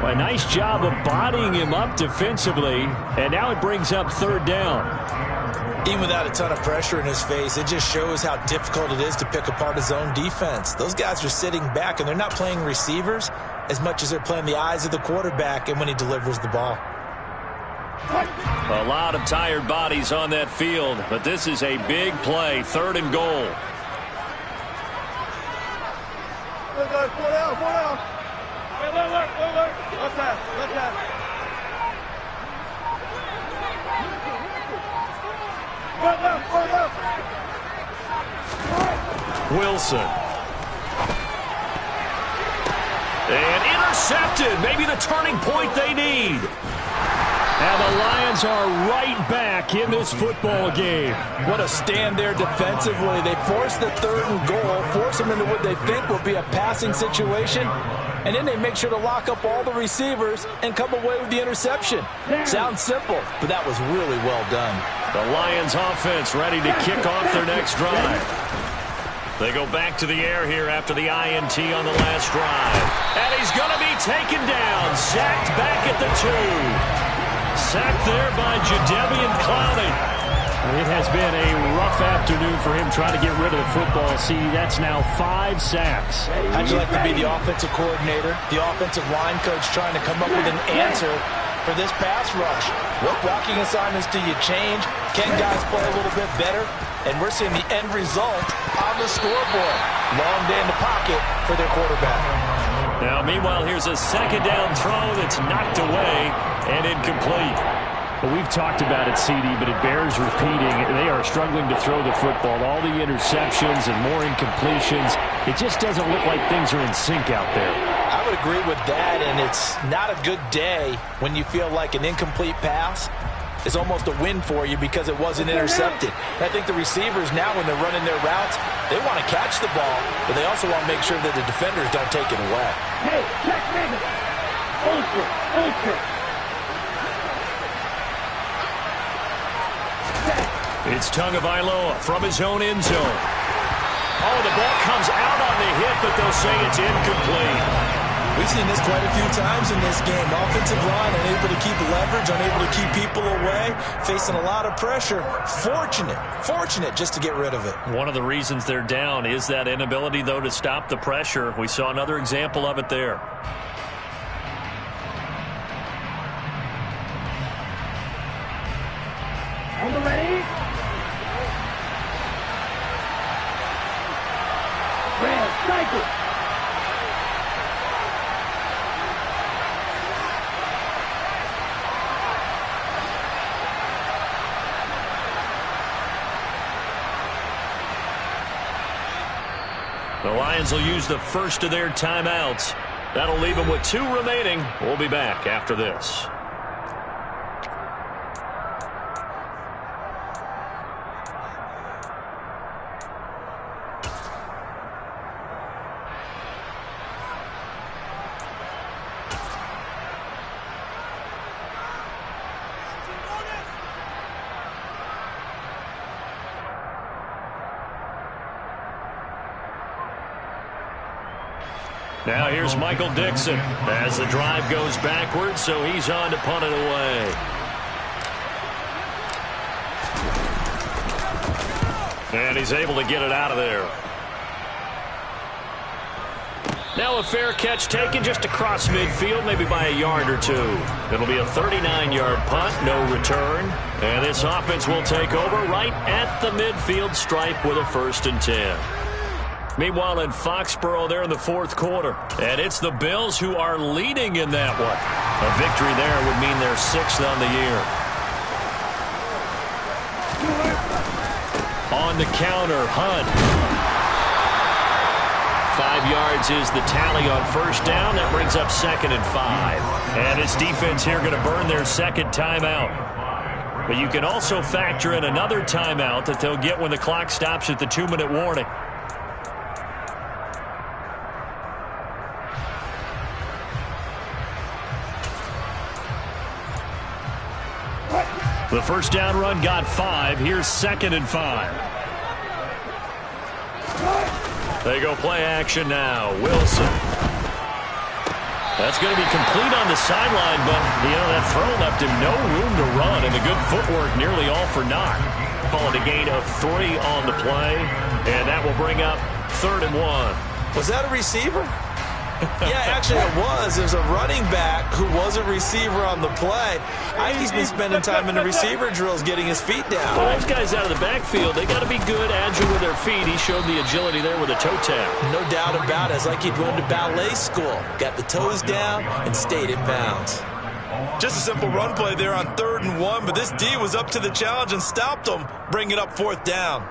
Well, a nice job of bodying him up defensively, and now it brings up 3rd down. Even without a ton of pressure in his face, it just shows how difficult it is to pick apart his own defense. Those guys are sitting back, and they're not playing receivers as much as they're playing the eyes of the quarterback and when he delivers the ball. A lot of tired bodies on that field, but this is a big play, 3rd and goal. Four down. Look. Left side. Left. Wilson. And intercepted. Maybe the turning point they need. And the Lions are right back in this football game. What a stand there defensively. They force the 3rd and goal, force them into what they think will be a passing situation, and then they make sure to lock up all the receivers and come away with the interception. Sounds simple, but that was really well done. The Lions offense ready to kick off their next drive. They go back to the air here after the INT on the last drive. And he's going to be taken down, sacked back at the 2. Sacked there by Jadeveon Clowney. It has been a rough afternoon for him trying to get rid of the football. See, that's now 5 sacks. How'd you like to be the offensive coordinator, the offensive line coach trying to come up with an answer for this pass rush? What blocking assignments do you change? Can guys play a little bit better? And we're seeing the end result on the scoreboard. Long day in the pocket for their quarterback. Now, meanwhile, here's a 2nd down throw that's knocked away and incomplete. Well, we've talked about it, CD, but it bears repeating. They are struggling to throw the football. All the interceptions and more incompletions. It just doesn't look like things are in sync out there. I would agree with that, and it's not a good day when you feel like an incomplete pass is almost a win for you because it wasn't intercepted. And I think the receivers now, when they're running their routes, they want to catch the ball, but they also want to make sure that the defenders don't take it away. Hey, check, man. Ultra. It's Tagovailoa from his own end zone. Oh, the ball comes out on the hit, but they'll say it's incomplete. We've seen this quite a few times in this game. Offensive line unable to keep leverage, unable to keep people away, facing a lot of pressure. Fortunate just to get rid of it. One of the reasons they're down is that inability, though, to stop the pressure. We saw another example of it there. On the ready. Red cycle. The Lions will use the first of their timeouts. That'll leave them with 2 remaining. We'll be back after this. Now here's Michael Dixon as the drive goes backwards, so he's on to punt it away. And he's able to get it out of there. Now a fair catch taken just across midfield, maybe by a yard or 2. It'll be a 39-yard punt, no return. And this offense will take over right at the midfield stripe with a 1st and 10. Meanwhile, in Foxborough, they're in the 4th quarter. And it's the Bills who are leading in that one. A victory there would mean they're 6th on the year. On the counter, Hunt. 5 yards is the tally on 1st down. That brings up 2nd and 5. And his defense here going to burn their 2nd timeout. But you can also factor in another timeout that they'll get when the clock stops at the 2-minute warning. The 1st down run got 5. Here's 2nd and 5. They go play action now. Wilson. That's going to be complete on the sideline, but, that throw left him no room to run, and the good footwork nearly all for naught. Call it a gain of 3 on the play, and that will bring up 3rd and 1. Was that a receiver? Yeah, actually it was. There's a running back who was a receiver on the play. I think he's been spending time in the receiver drills getting his feet down. Well, those guys out of the backfield, they got to be good, agile with their feet. He showed the agility there with a toe tap. No doubt about it. It's like he'd gone to ballet school. Got the toes down and stayed in bounds. Just a simple run play there on 3rd and 1, but this D was up to the challenge and stopped him, bringing up 4th down.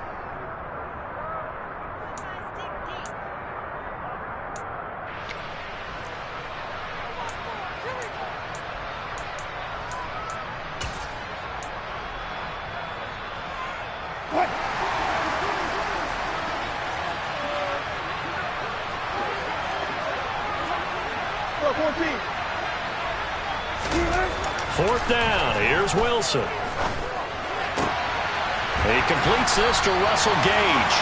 Fourth down. Here's Wilson. He completes this to Russell Gage.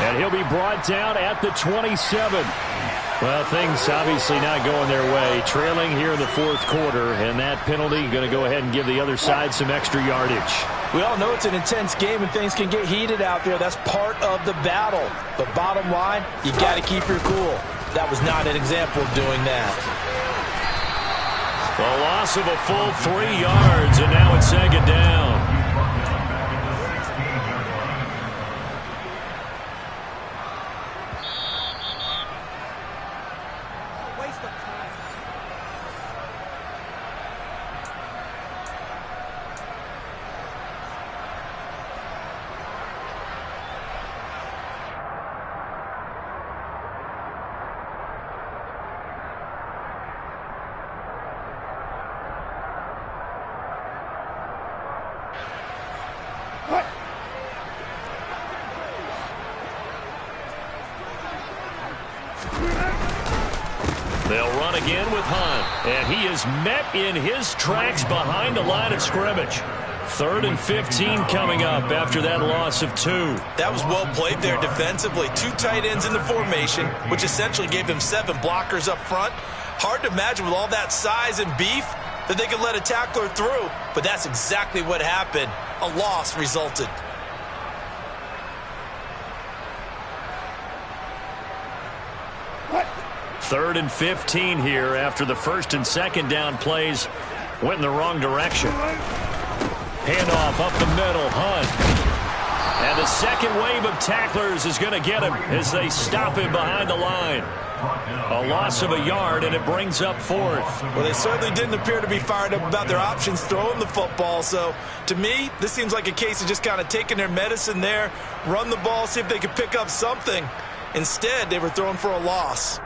And he'll be brought down at the 27. Well, things obviously not going their way. Trailing here in the 4th quarter. And that penalty going to go ahead and give the other side some extra yardage. We all know it's an intense game and things can get heated out there. That's part of the battle. But bottom line, you got to keep your cool. That was not an example of doing that. The loss of a full 3 yards, and now it's 2nd down. They'll run again with Hunt, and he is met in his tracks behind the line of scrimmage. 3rd and 15 coming up after that loss of 2. That was well played there defensively. 2 tight ends in the formation, which essentially gave them 7 blockers up front. Hard to imagine with all that size and beef that they could let a tackler through, but that's exactly what happened. A loss resulted. Third and 15 here after the first and second down plays went in the wrong direction. Handoff up the middle, Hunt. And the second wave of tacklers is going to get him as they stop him behind the line. A loss of a yard, and it brings up fourth. Well, they certainly didn't appear to be fired up about their options throwing the football. So, to me, this seems like a case of just kind of taking their medicine there, run the ball, see if they could pick up something. Instead, they were throwing for a loss.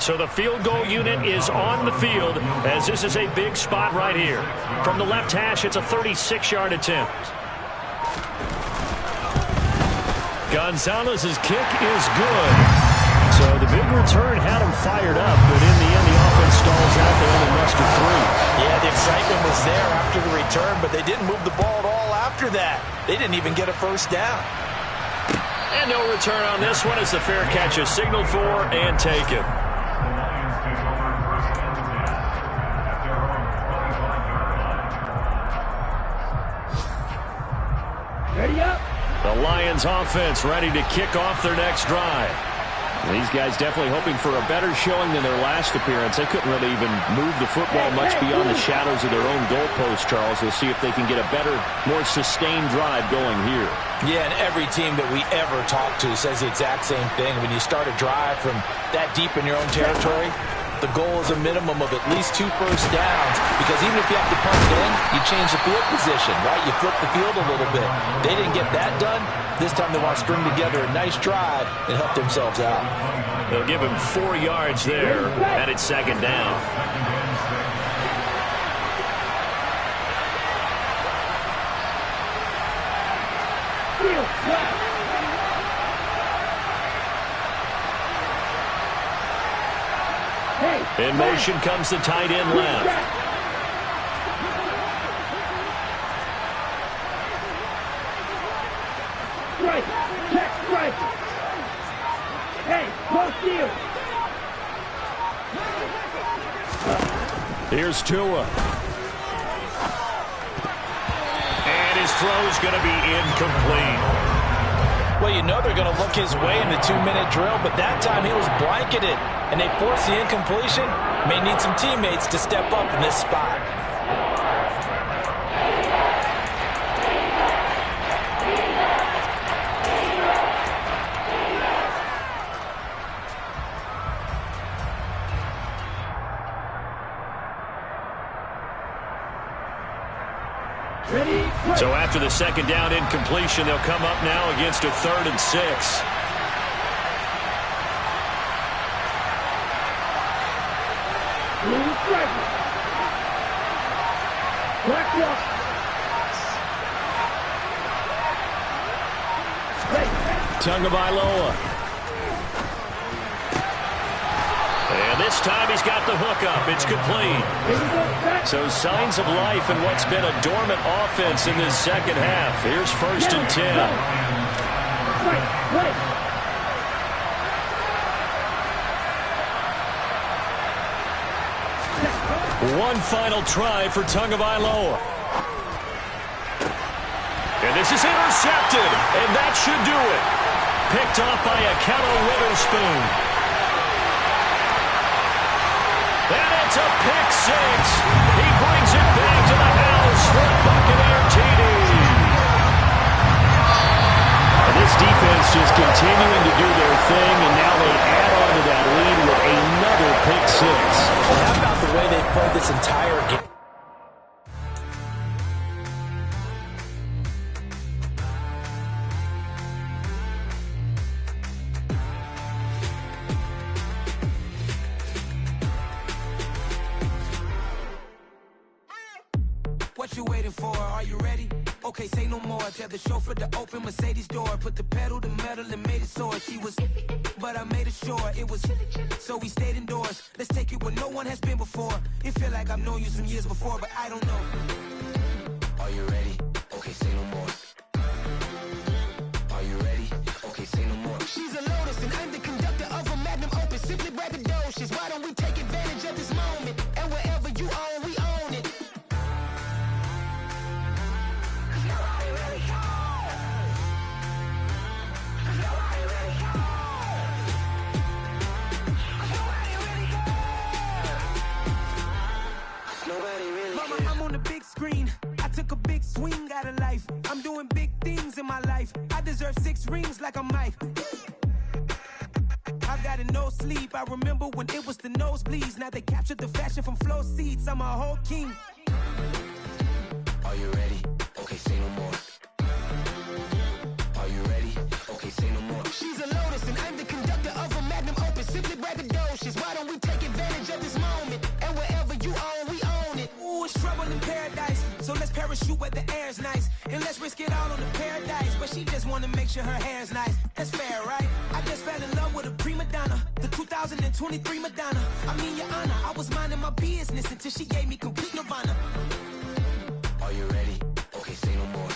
So the field goal unit is on the field as this is a big spot right here. From the left hash, it's a 36-yard attempt. Gonzalez's kick is good. So the big return had him fired up, but in the end, the offense stalls out. They only muster 3. Yeah, the excitement was there after the return, but they didn't move the ball at all after that. They didn't even get a first down. And no return on this one as the fair catch is signaled for and taken. Ready up. The Lions offense ready to kick off their next drive. These guys definitely hoping for a better showing than their last appearance. They couldn't really even move the football much beyond the shadows of their own goalpost, Charles. We'll see if they can get a better, more sustained drive going here. Yeah, and every team that we ever talk to says the exact same thing. When you start a drive from that deep in your own territory, the goal is a minimum of at least 2 first downs, because even if you have to punt it in, you change the field position, right? You flip the field a little bit. They didn't get that done. This time they want to string together a nice drive and help themselves out. They'll give him 4 yards there, and it's second down. In motion comes the tight end left. Strike. Check. Strike. Hey, close deal. Here's Tua. And his throw's going to be incomplete. Well, you know they're going to look his way in the 2-minute drill, but that time he was blanketed, and they forced the incompletion. May need some teammates to step up in this spot. So after the second down incompletion, they'll come up now against a 3rd and 6. Tagovailoa. And this time he's got the hookup. It's complete. So signs of life in what's been a dormant offense in this second half. Here's 1st and 10. One final try for Tagovailoa. And this is intercepted. And that should do it. Picked off by Akello Witherspoon. And it's a pick 6. He brings it back to the house for a Buccaneer TD. And this defense just continuing to do their thing, and now they add on to that lead with another pick 6. Well, how about the way they played this entire game? What you waiting for? Are you ready? Okay, say no more. Tell the chauffeur to open Mercedes door. Put the pedal to metal and made it soar. She was, but I made it sure it was. So we stayed indoors. Let's take it where no one has been before. It feel like I've known you some years before, but I don't know. Are you ready? Okay, say no more. Are you ready? Okay, say no more. She's a Lotus and I'm the conductor of a magnum opus. Simply braggadocious. Why don't we take advantage of this moment? And wherever you own, we own it. Nobody really cares. Nobody really cares. Nobody really cares. Nobody really cares. Mama, I'm on the big screen. I took a big swing out of life. I'm doing big things in my life. I deserve 6 rings like I'm Mike. I've got no sleep. I remember when it was the nosebleeds. Now they captured the fashion from flow seats. I'm a whole king. Are you ready? Okay, say no more. Are you ready? Okay, say no more. She's a Lotus and I'm the conductor of a magnum opus. Simply braggadocious. Why don't we take advantage of this moment? And wherever you own, we own it. Ooh, it's trouble in paradise. So let's parachute where the air's nice. And let's risk it all on the paradise. But she just wanna make sure her hair's nice. That's fair, right? I just fell in love with a prima donna. The 2023 Madonna. I mean, your honor, I was minding my business until she gave me complete nirvana. Are you ready? Okay, say no more.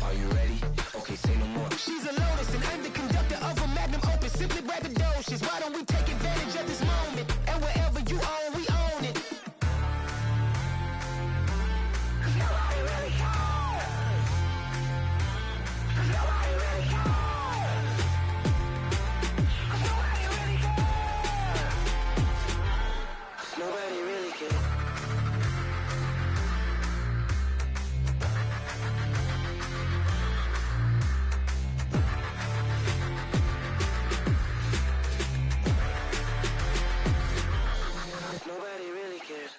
Are you ready? Okay, say no more. She's a Lotus and I'm the conductor of a magnum opus. Simply braggadocious. Why don't we take advantage of this moment? And wherever you own, we own it. Nobody really cares. Nobody really cares. Nobody really cares. Nobody really cares. Nobody really cares.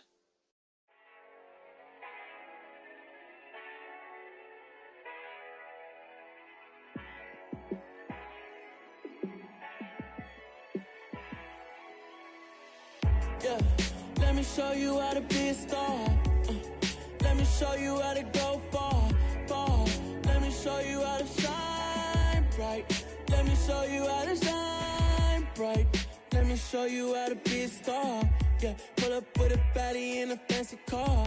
Yeah, let me show you how to be a star. Let me show you how to go far, far. Let me show you how to shine bright. Let me show you how to shine bright. Let me show you how to be a star. Yeah, pull up with a baddie in a fancy car.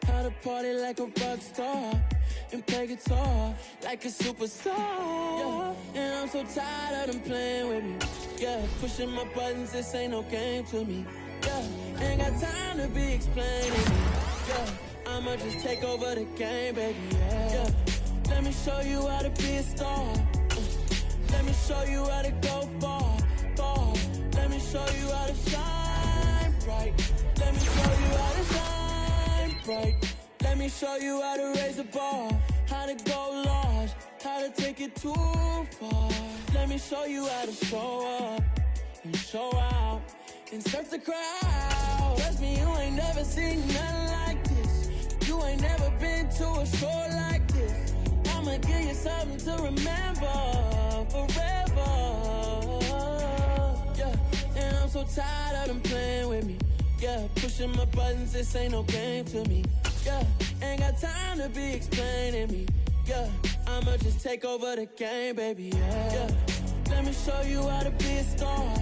How to party like a rock star and play guitar like a superstar. Yeah, and I'm so tired of them playing with me. Yeah, pushing my buttons, this ain't no game to me. Yeah, ain't got time to be explaining. Yeah, I'ma just take over the game, baby. Yeah, let me show you how to be a star. Let me show you how to go far, far. Let me show you how to shine bright. Let me show you how to shine bright. Let me show you how to raise the bar, how to go large, how to take it too far. Let me show you how to show up and show out and surf the crowd. Trust me, you ain't never seen nothing like this. You ain't never been to a show like this. I'ma give you something to remember forever. Yeah, and I'm so tired of them playing with me. Yeah, pushing my buttons, this ain't no game to me. Yeah, ain't got time to be explaining me. Yeah, I'ma just take over the game, baby. Yeah, let me show you how to be a star.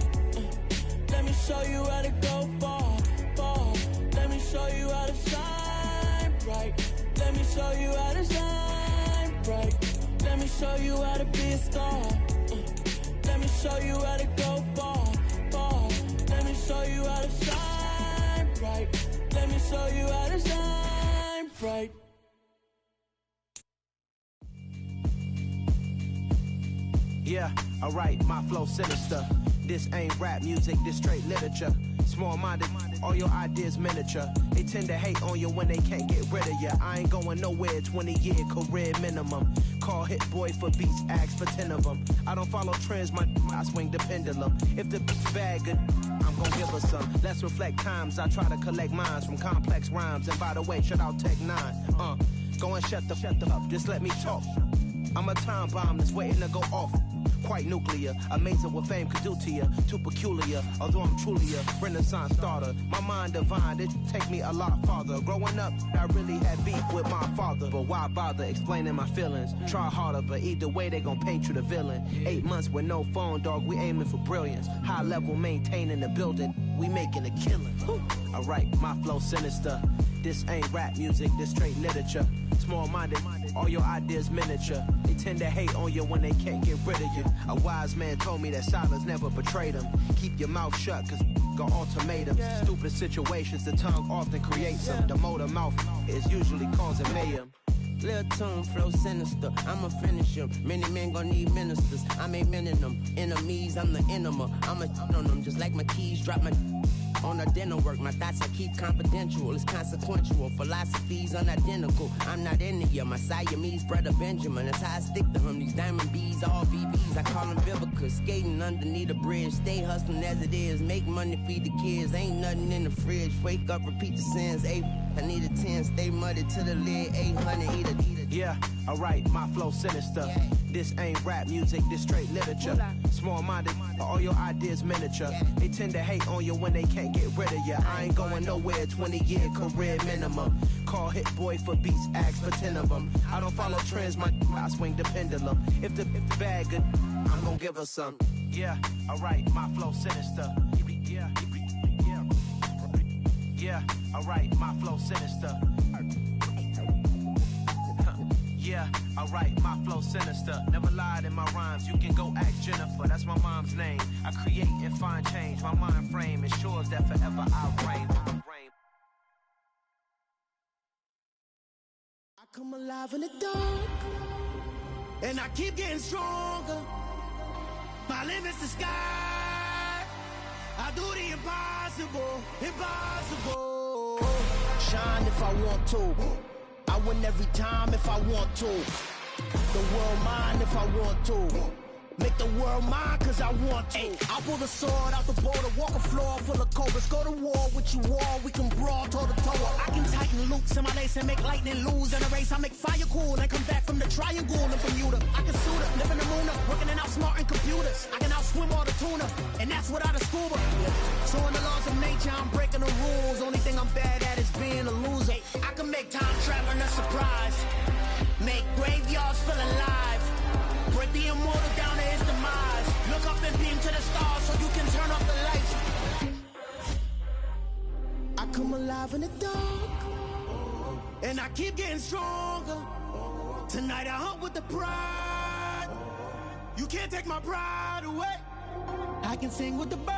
Let me show you how to go far, far. Let me show you how to shine bright. Let me show you how to shine bright. Let me show you how to be a star. Let me show you how to go far, far. Let me show you how to shine bright. Let me show you how to shine bright. Yeah, alright, my flow sinister. This ain't rap music, this straight literature. Small-minded, all your ideas miniature. They tend to hate on you when they can't get rid of you. I ain't going nowhere, 20-year career minimum. Call Hit Boy for beats, ask for 10 of them. I don't follow trends, I swing the pendulum. If the beat's bad, good, I'm gon' give her some. Let's reflect times, I try to collect minds from complex rhymes. And by the way, shout out Tech 9. Go and shut the up, just let me talk. I'm a time bomb that's waiting to go off. Quite nuclear, amazing what fame could do to you. Too peculiar, although I'm truly a renaissance starter. My mind divine, it take me a lot farther. Growing up, I really had beef with my father. But why bother explaining my feelings? Try harder, but either way they gon' paint you the villain. 8 months with no phone, dog, we aiming for brilliance. High level maintaining the building, we making a killing. Alright, my flow sinister. This ain't rap music, this straight literature. Small-minded, all your ideas miniature. They tend to hate on you when they can't get rid of you. A wise man told me that silence never betrayed him. Keep your mouth shut, cause got ultimatums. Stupid situations, the tongue often creates them. The motor mouth is usually causing mayhem. Lil' tune, flow sinister, I'ma finish him. Many men gon' need ministers, I'm aiming them. Enemies, I'm the enema. I'ma on them, just like my keys, drop my on a dinner work. My thoughts I keep confidential, it's consequential. Philosophies unidentical, I'm not into you. My Siamese brother Benjamin, that's how I stick to him. These diamond bees, all BBs, I call them Vivica. Skating underneath a bridge, stay hustling as it is. Make money, feed the kids, ain't nothing in the fridge. Wake up, repeat the sins, I need a 10, stay muddy to the lid, 800, eat a. Yeah, alright, my flow sinister. This ain't rap music, this straight literature. Small-minded, all your ideas miniature. They tend to hate on you when they can't get rid of you. I ain't going nowhere, 20-year career minimum. Call Hit Boy for beats, ask for 10 of them. I don't follow trends, I swing the pendulum. If the bag good, I'm gonna give her some. Yeah, alright, my flow sinister. Yeah, alright, my flow sinister. Yeah, alright, my flow sinister. Never lied in my rhymes, you can go ask Jennifer. That's my mom's name. I create and find change. My mind frame ensures that forever I reign. I come alive in the dark, and I keep getting stronger. My limit's the sky. I do the impossible, impossible. Shine if I want to. I win every time if I want to. The world mine if I want to. Make the world mine cause I want to. Ay, I pull the sword out the border, walk a floor full of cobras. Go to war with you all, we can brawl toe to toe. I can tighten loops in my lace and make lightning lose in a race. I make fire cool and come back from the triangle in Bermuda. I can suit up, live in the moon up, working and outsmarting computers. I can outswim all the tuna, and that's without a scuba. So in the laws of nature, I'm breaking the rules. Only thing I'm bad at is being a loser. I can make time traveling a surprise, make graveyards feel alive, break the immortal down to his demise. Look up and beam to the stars so you can turn off the lights. I come alive in the dark, and I keep getting stronger. Tonight I hunt with the pride. You can't take my pride away. I can sing with the birds.